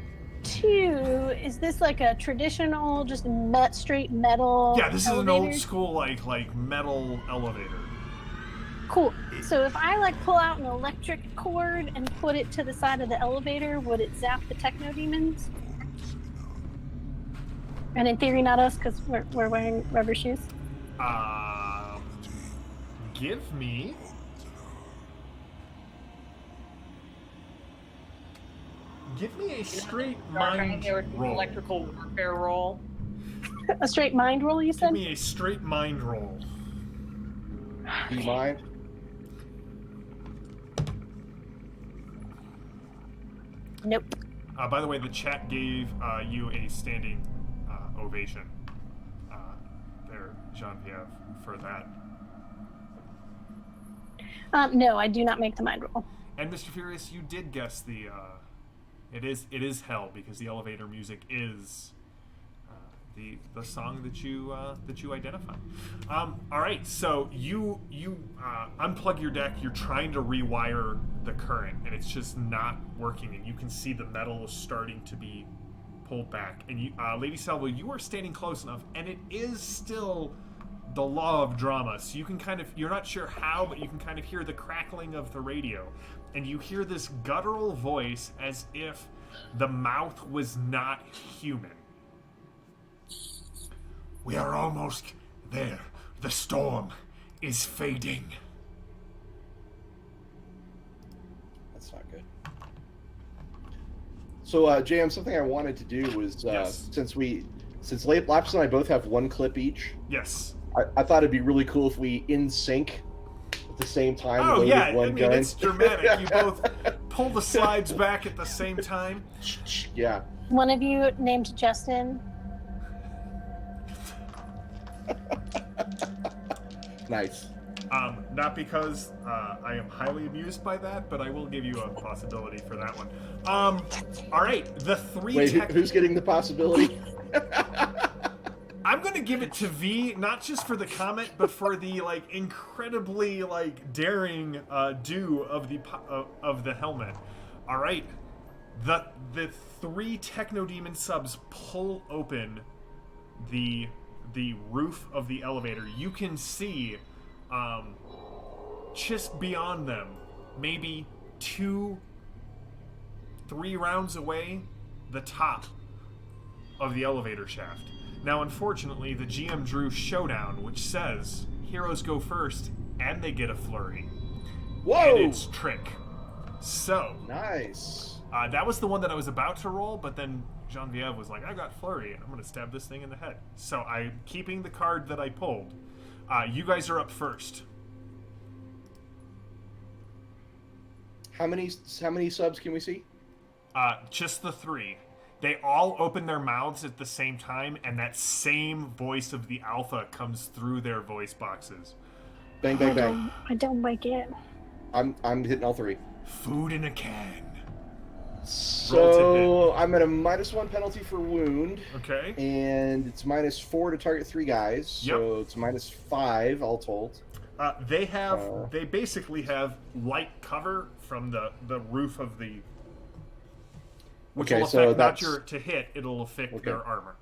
2, is this like a traditional, just straight metal? Yeah, this elevator? is an old school like metal elevator. Cool. So if I like pull out an electric cord and put it to the side of the elevator, would it zap the Technodemons? And in theory, not us, because we're wearing rubber shoes. Give me a straight mind roll. Electrical warfare roll. A straight mind roll, you Give said? me a straight mind roll. Do you mind? Nope. By the way, the chat gave you a standing ovation there, Genevieve, for that. No, I do not make the mind roll. And Mr. Furious, you did guess the. It is hell, because the elevator music is the song that you identify. All right, so you unplug your deck. You're trying to rewire the current, and it's just not working. And you can see the metal is starting to be pulled back. And you, Lady Salvo, you are standing close enough, and it is still the law of drama. So you can you're not sure how, but you can kind of hear the crackling of the radio, and you hear this guttural voice as if the mouth was not human. We are almost there. The storm is fading. That's not good. So, JM, something I wanted to do was, Yes. since Lapis and I both have 1 clip each, Yes. I thought it'd be really cool if we in sync at the same time. Oh loaded yeah, one gun. it's dramatic. You both pull the slides back at the same time. Yeah. One of you named Justin. Nice. Not because I am highly amused by that, but I will give you a possibility for that one. All right, the 3. Wait, who's getting the possibility? I'm gonna give it to V, not just for the comment, but for the incredibly daring do of the helmet. All right, the 3 Technodemon subs pull open the roof of the elevator. You can see just beyond them, maybe 2-3 rounds away, the top of the elevator shaft. Now, unfortunately, the GM drew Showdown, which says heroes go first and they get a flurry. Whoa! And it's Trick. So, Nice. that was the one that I was about to roll, but then Genevieve was like, I got flurry, and I'm going to stab this thing in the head. So I'm keeping the card that I pulled. You guys are up first. How many subs can we see? Just the 3. They all open their mouths at the same time, and that same voice of the Alpha comes through their voice boxes. Bang, bang, bang. I don't like it. I'm hitting all 3. Food in a can. So I'm at a -1 penalty for wound. Okay. And it's -4 to target 3 guys. So it's -5 all told. They basically have light cover from the roof of the. Which will affect not your to hit. It'll affect their armor.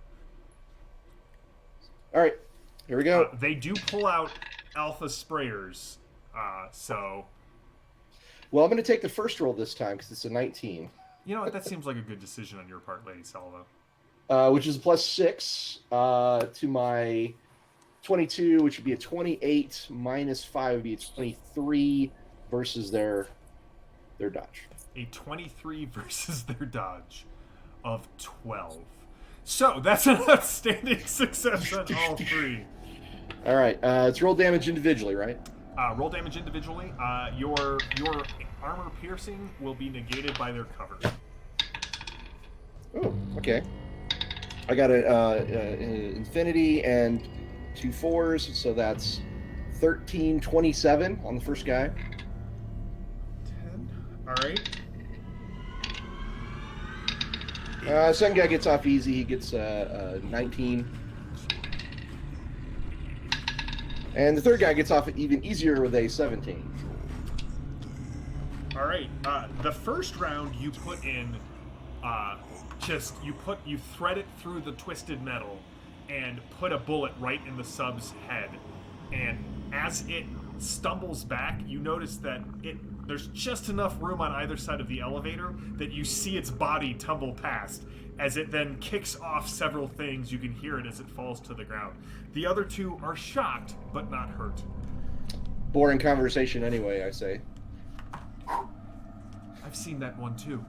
All right, here we go. They do pull out Alpha sprayers. So. Well, I'm going to take the first roll this time because it's a 19. You know what? That seems like a good decision on your part, Lady Salvo. Which is a +6 to my 22, which would be a 28 -5 would be a 23 versus their dodge. A 23 versus their dodge of 12. So that's an outstanding success on all 3. All right, it's roll damage individually, right? Roll damage individually. Your armor piercing will be negated by their cover. Oh, okay. I got an infinity and 2 4s, so that's 13, 27 on the first guy. 10. All right. Second guy gets off easy. He gets 19. And the third guy gets off even easier with a 17. All right. The first round you put in, you thread it through the twisted metal, and put a bullet right in the sub's head. And as it stumbles back, you notice that there's just enough room on either side of the elevator that you see its body tumble past. As it then kicks off several things, you can hear it as it falls to the ground. The other 2 are shocked, but not hurt. Boring conversation anyway, I say. I've seen that one too.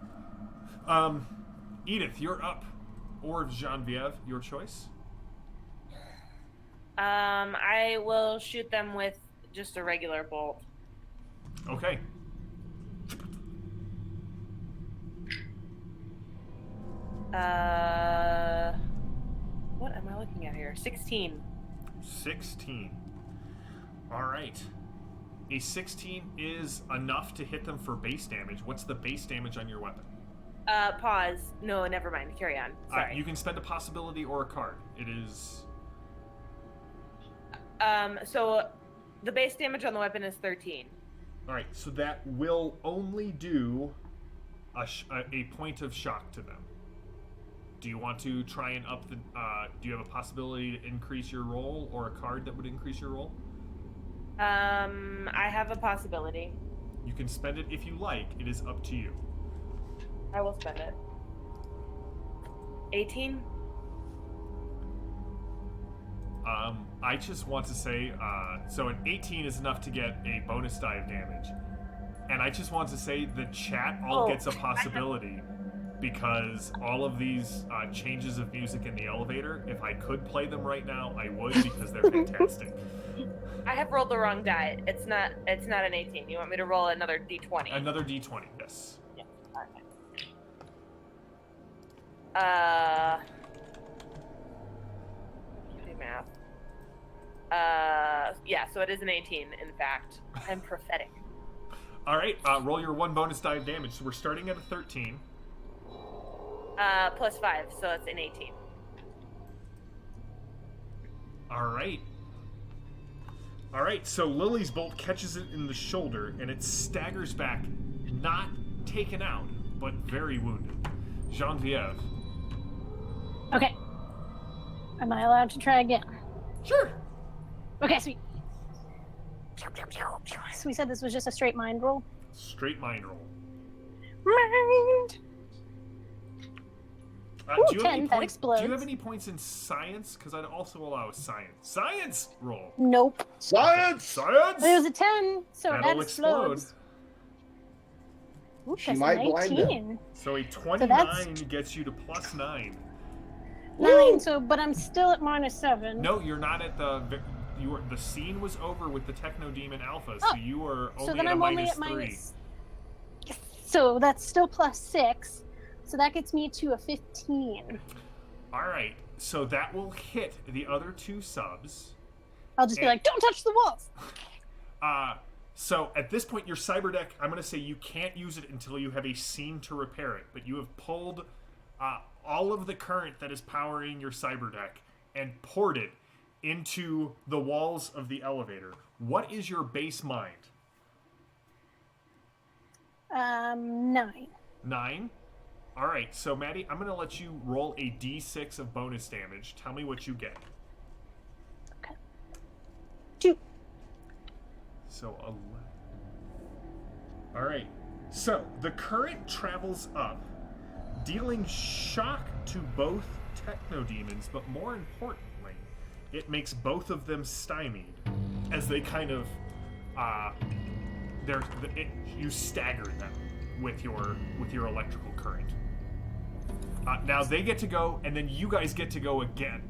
Edith, you're up. Or Genevieve, your choice. I will shoot them with just a regular bolt. Okay. What am I looking at here? 16. 16. All right. A 16 is enough to hit them for base damage. What's the base damage on your weapon? Pause. No, never mind. Carry on. Sorry. You can spend a possibility or a card. It is... So the base damage on the weapon is 13. All right, so that will only do a point of shock to them. Do you want to try and up the... do you have a possibility to increase your roll or a card that would increase your roll? I have a possibility. You can spend it if you like. It is up to you. I will spend it. 18? I just want to say, so an 18 is enough to get a bonus die of damage. And I just want to say the chat all gets a possibility because all of these changes of music in the elevator, if I could play them right now, I would because they're fantastic. I have rolled the wrong die. It's not an 18. You want me to roll another d20? Another d20, yes. Yeah. Okay. Do math. Yeah, so it is an 18, in fact. I'm prophetic. All right, roll your 1 bonus die of damage. So we're starting at a 13. Plus 5, so it's an 18. All right. All right, so Lily's bolt catches it in the shoulder, and it staggers back, not taken out, but very wounded. Genevieve. Okay. Am I allowed to try again? Sure. Okay, sweet. So we said this was just a straight mind roll? Straight mind roll. Mind! Do you 10, that Do explodes. you have any points in science? Because I'd also allow a science. Science roll. Nope. Science! Science! It was a 10, so That'll that explodes. Ooh, She that's might blind 19. So a 29 gets you to plus 9. 9, so, but I'm still at -7. No, you're not at the... The scene was over with the Technodemon Alpha, so you were only so then at a I'm only -3. at minus... So that's still +6. So that gets me to a 15. All right, so that will hit the other 2 subs. I'll just be like, don't touch the walls. So at this point, your cyber deck, I'm going to say you can't use it until you have a scene to repair it. But you have pulled all of the current that is powering your cyber deck and poured it into the walls of the elevator. What is your base mind? 9. 9? All right, so Maddie, I'm going to let you roll a d6 of bonus damage. Tell me what you get. Okay. 2. So 11. All right. So the current travels up, dealing shock to both Technodemons, but more importantly, it makes both of them stymied as they kind of you stagger them with your electrical current. Now they get to go, and then you guys get to go again.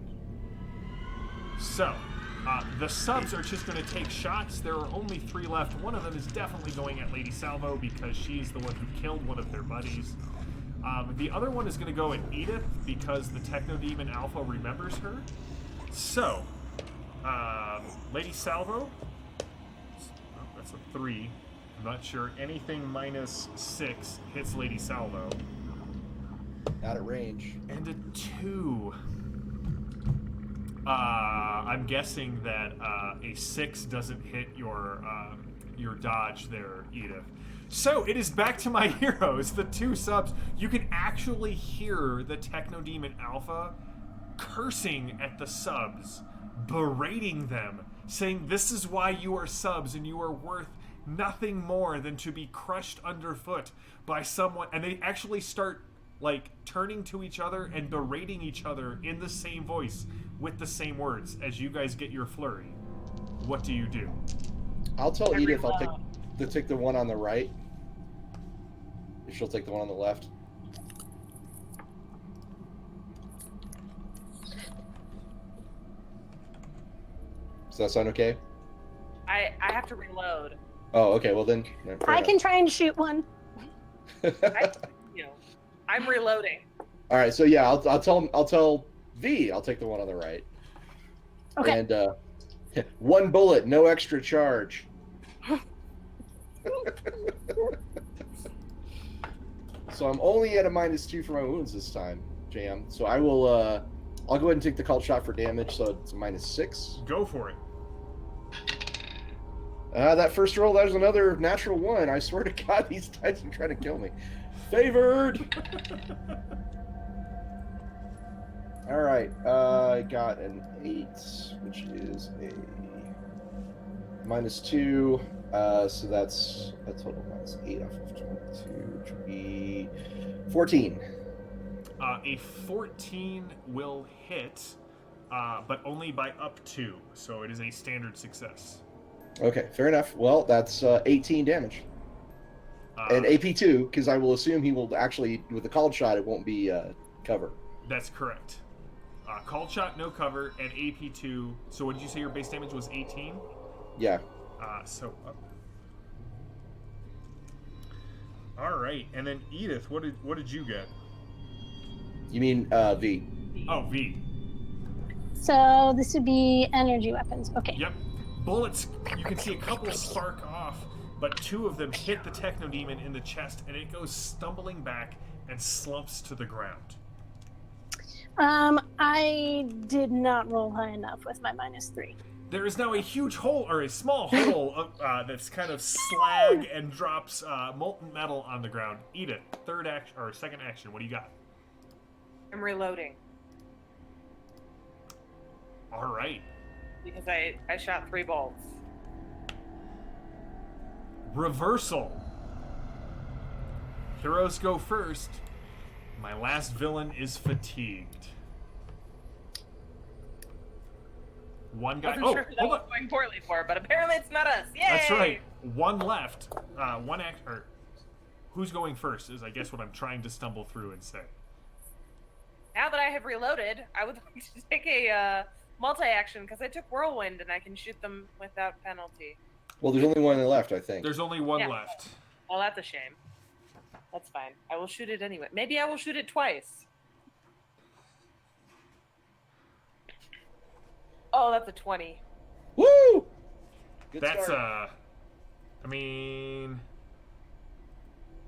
So, the subs are just going to take shots. There are only 3 left. One of them is definitely going at Lady Salvo because she's the one who killed one of their buddies. The other one is going to go at Edith because the Technodemon Alpha remembers her. So, Lady Salvo, that's a 3. I'm not sure. Anything -6 hits Lady Salvo. Out of range. And a 2. I'm guessing that a 6 doesn't hit your dodge there, Edith. So it is back to my heroes, the 2 subs. You can actually hear the Technodemon Alpha cursing at the subs, berating them, saying this is why you are subs and you are worth nothing more than to be crushed underfoot by someone. And they actually start like turning to each other and berating each other in the same voice with the same words as you guys get your flurry. What do you do? I'll tell Edith I'll take the one on the right. If she'll take the one on the left. Does that sound okay? I have to reload. Oh, okay. Well then, I can try and shoot one. I'm reloading. All right. So yeah, I'll tell V. I'll take the one on the right. Okay. And 1 bullet, no extra charge. So I'm only at a -2 for my wounds this time, Jam. So I will. I'll go ahead and take the cult shot for damage. So it's -6. Go for it. That first roll, that was another natural 1. I swear to God, these dice are trying to kill me. Favored. All right, I got an 8, which is a -2. So that's a total -8 off of 22, which would be 14. A 14 will hit, but only by up 2. So it is a standard success. Okay, fair enough. Well, that's 18 damage. And AP2, because I will assume he will actually, with the called shot, it won't be cover. That's correct. Called shot, no cover, and AP2. So what did you say your base damage was 18? Yeah. All right, and then Edith, what did you get? You mean V? Oh, V. So this would be energy weapons. Okay. Yep. Bullets, you can see a couple spark off, but 2 of them hit the Technodemon in the chest, and it goes stumbling back and slumps to the ground. I did not roll high enough with my -3. There is now a huge hole, or a small hole, that's kind of slag and drops molten metal on the ground. Edith, second action. What do you got? I'm reloading. All right. Because I shot 3 bolts. Reversal. Heroes go first. My last villain is fatigued. One guy. Wasn't sure who that was going poorly for, but apparently it's not us. Yay! That's right. 1 left. Who's going first is, I guess, what I'm trying to stumble through and say. Now that I have reloaded, I would like to take a multi-action because I took Whirlwind and I can shoot them without penalty. Well, there's only 1 left, I think. There's only one left. Well, that's a shame. That's fine. I will shoot it anyway. Maybe I will shoot it twice. Oh, that's a 20. Woo! Good That's start. I mean,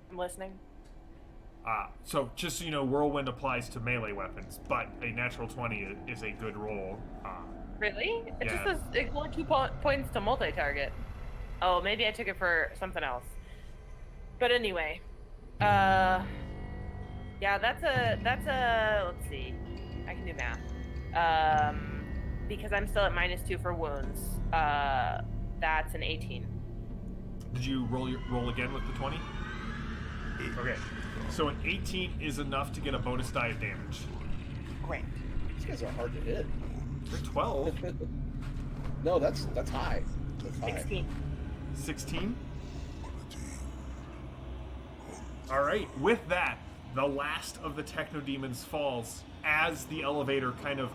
I'm listening. so just so you know, whirlwind applies to melee weapons, but a natural 20 is a good roll. Really? It Yeah. just says it only 2 points to multi-target. Oh, maybe I took it for something else. But anyway, yeah, that's a. Let's see, I can do math. Because I'm still at -2 for wounds. That's an 18. Did you roll again with the 20? Okay, so an 18 is enough to get a bonus die of damage. Great. These guys are hard to hit. They're 12. No, that's high. That's high. 16. 16. All right, with that, the last of the Technodemons falls as the elevator kind of...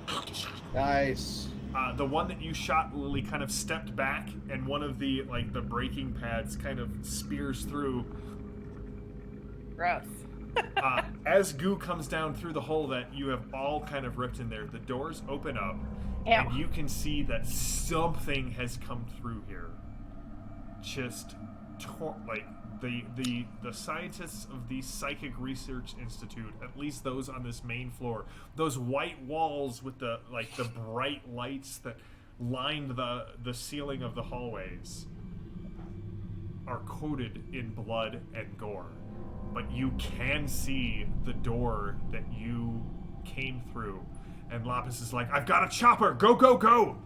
Nice. The one that you shot, Lily, kind of stepped back, and one of the braking pads kind of spears through. Gross. As goo comes down through the hole that you have all kind of ripped in there, the doors open up, and you can see that something has come through here. Just the scientists of the Psychic Research Institute, at least those on this main floor, those white walls with the bright lights that lined the ceiling of the hallways, are coated in blood and gore. But you can see the door that you came through, and Lapis is like, "I've got a chopper! Go, go, go!"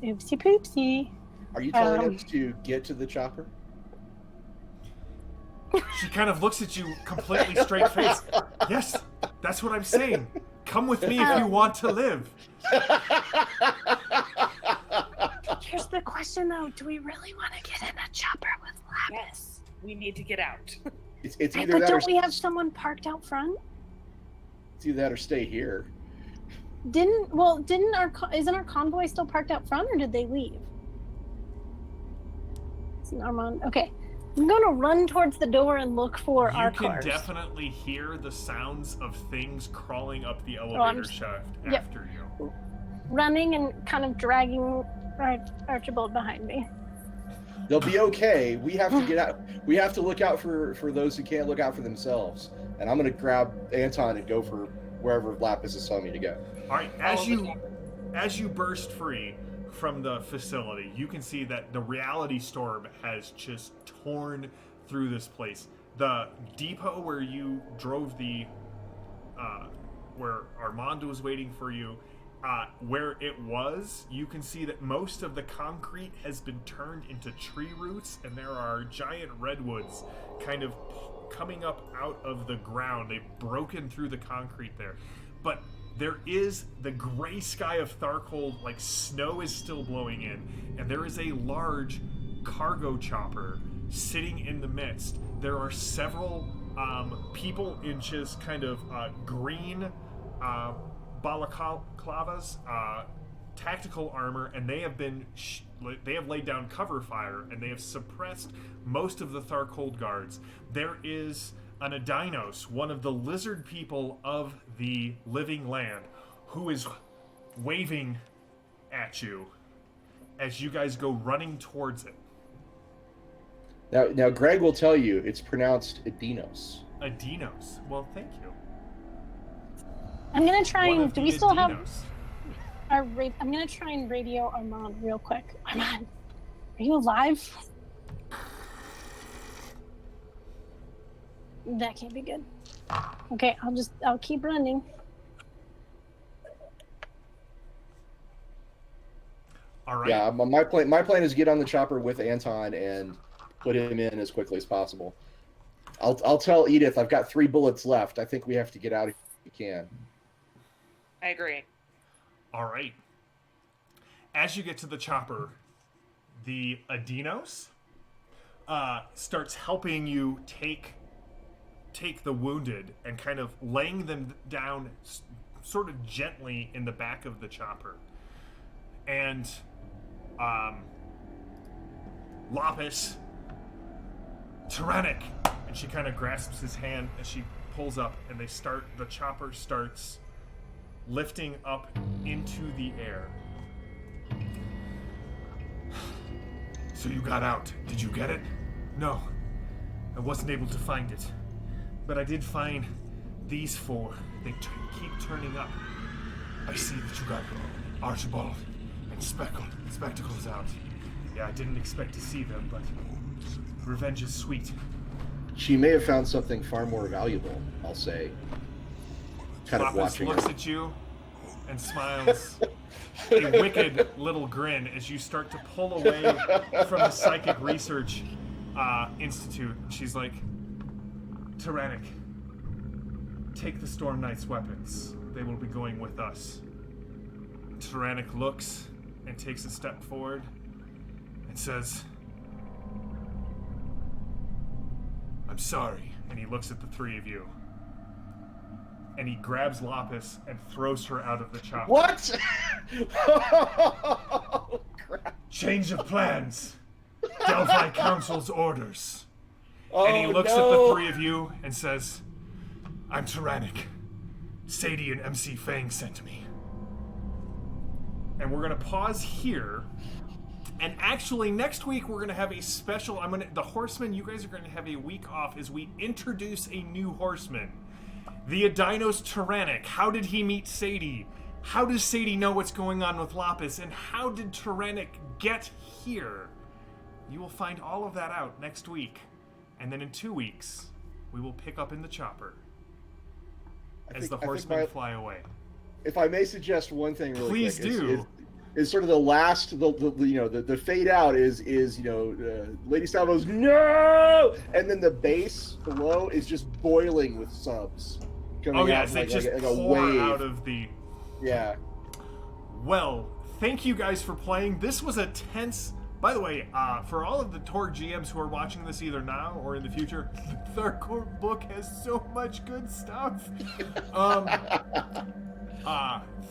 Oopsie poopsie. Are you telling us to get to the chopper? She kind of looks at you completely straight-faced. Yes, that's what I'm saying. Come with me if you want to live. Here's the question, though. Do we really want to get in a chopper with Lapis? Yes, we need to get out. It's either But that or don't we have someone parked out front? it's either that or stay here. Isn't our convoy still parked out front, or did they leave? See Armand. Okay, I'm gonna run towards the door and look for our cars. You can definitely hear the sounds of things crawling up the elevator shaft after you. Running and kind of dragging Archibald behind me. They'll be okay. We have to get out. We have to look out for those who can't look out for themselves. And I'm gonna grab Anton and go for wherever Lapis is telling me to go. All right, as you burst free from the facility, you can see that the reality storm has just torn through this place. The depot where you drove where Armando was waiting for you, where it was, you can see that most of the concrete has been turned into tree roots, and there are giant redwoods kind of coming up out of the ground. They've broken through the concrete there. But there is the gray sky of Tharcold, like snow is still blowing in, and there is a large cargo chopper sitting in the midst. There are several people in just kind of green balaclavas, tactical armor, and they have been they have laid down cover fire, and they have suppressed most of the Tharcold guards. There is an Adinos, one of the lizard people of the living land, who is waving at you as you guys go running towards it. Now Greg will tell you it's pronounced Adinos. Adinos. Well, thank you. I'm gonna try and. Do we still have Adinos. our? I'm gonna try and radio Armand real quick. Armand, are you alive? That can't be good. Okay, I'll keep running. All right. Yeah, my plan is get on the chopper with Anton and put him in as quickly as possible. I'll tell Edith I've got 3 bullets left. I think we have to get out if we can. I agree. All right. As you get to the chopper, the Adinos starts helping you take the wounded and kind of laying them down sort of gently in the back of the chopper. And Lapis, Tyrannic, And she kind of grasps his hand as she pulls up, and the chopper starts lifting up into the air. So you got out. Did you get it? No. I wasn't able to find it. But I did find these four. They keep turning up. I see that you got Archibald and Spectacles out. Yeah, I didn't expect to see them, but revenge is sweet. She may have found something far more valuable, I'll say. Kind of Lapis watching looks her. at you and smiles a wicked little grin as you start to pull away from the Psychic Research Institute. She's like, Tyrannic, take the Storm Knight's weapons. They will be going with us. Tyrannic looks and takes a step forward and says, I'm sorry. And he looks at the three of you. And he grabs Lapis and throws her out of the chopper. What? Oh, crap. Change of plans. Delphi Council's orders. Oh, And he looks at no. the three of you and says, I'm Tyrannic. Sadie and MC Fang sent me. And we're going to pause here. And actually, next week we're going to have a special... The Horsemen, you guys are going to have a week off as we introduce a new Horseman. The Adinos Tyrannic. How did he meet Sadie? How does Sadie know what's going on with Lapis? And how did Tyrannic get here? You will find all of that out next week. And then in 2 weeks, we will pick up in the chopper as the Horsemen fly away. If I may suggest one thing really Please quick, do. Is sort of the last, the fade out is Lady Salvo's no, and then the bass below is just boiling with subs coming out They just like a pour wave out of the... Yeah. Well, thank you guys for playing. This was a tense... By the way, for all of the Torg GMs who are watching this either now or in the future, the third book has so much good stuff.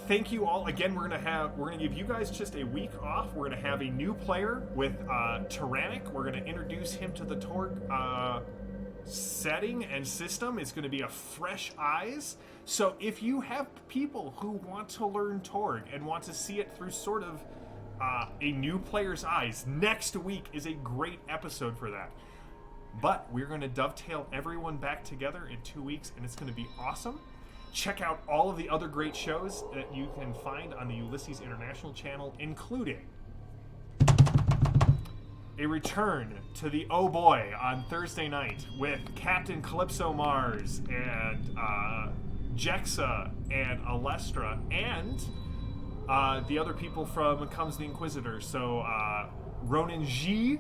Thank you all. Again, we're gonna give you guys just a week off. We're gonna have a new player with Tyrannic. We're gonna introduce him to the Torg setting and system. It's gonna be a fresh eyes. So if you have people who want to learn Torg and want to see it through sort of a new player's eyes, next week is a great episode for that. But we're going to dovetail everyone back together in 2 weeks, and it's going to be awesome. Check out all of the other great shows that you can find on the Ulisses International channel, including a return to the Oh Boy on Thursday night with Captain Calypso Mars and Jexa and Alestra and the other people from Comes the Inquisitor. So Ronan G,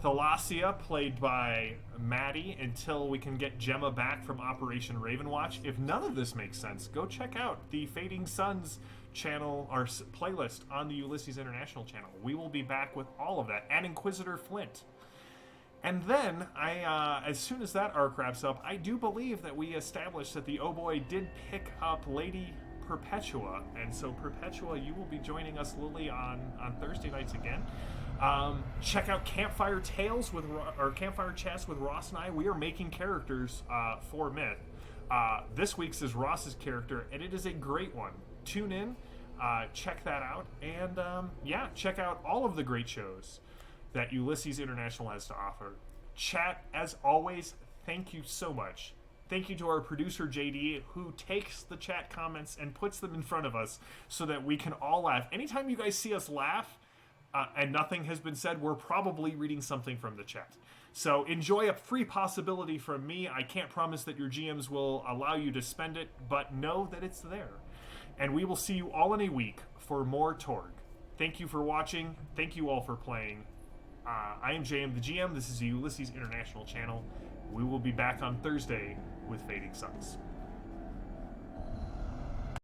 Thalasia, played by Maddie, until we can get Gemma back from Operation Ravenwatch. If none of this makes sense, go check out the Fading Suns channel, our playlist on the Ulisses International channel. We will be back with all of that, and Inquisitor Flint. And then, as soon as that arc wraps up, I do believe that we established that the Oh Boy did pick up Lady Perpetua, and so Perpetua, you will be joining us, Lily, on Thursday nights again. Check out Campfire Tales or Campfire Chats with Ross and I. We are making characters for Myth. This week's is Ross's character, and it is a great one. Tune in, check that out, and check out all of the great shows that Ulisses International has to offer. Chat, as always, thank you so much. Thank you to our producer, JD, who takes the chat comments and puts them in front of us so that we can all laugh. Anytime you guys see us laugh and nothing has been said, we're probably reading something from the chat. So enjoy a free possibility from me. I can't promise that your GMs will allow you to spend it, but know that it's there. And we will see you all in a week for more Torg. Thank you for watching. Thank you all for playing. I am JM the GM. This is the Ulisses International channel. We will be back on Thursday with Fading Suns.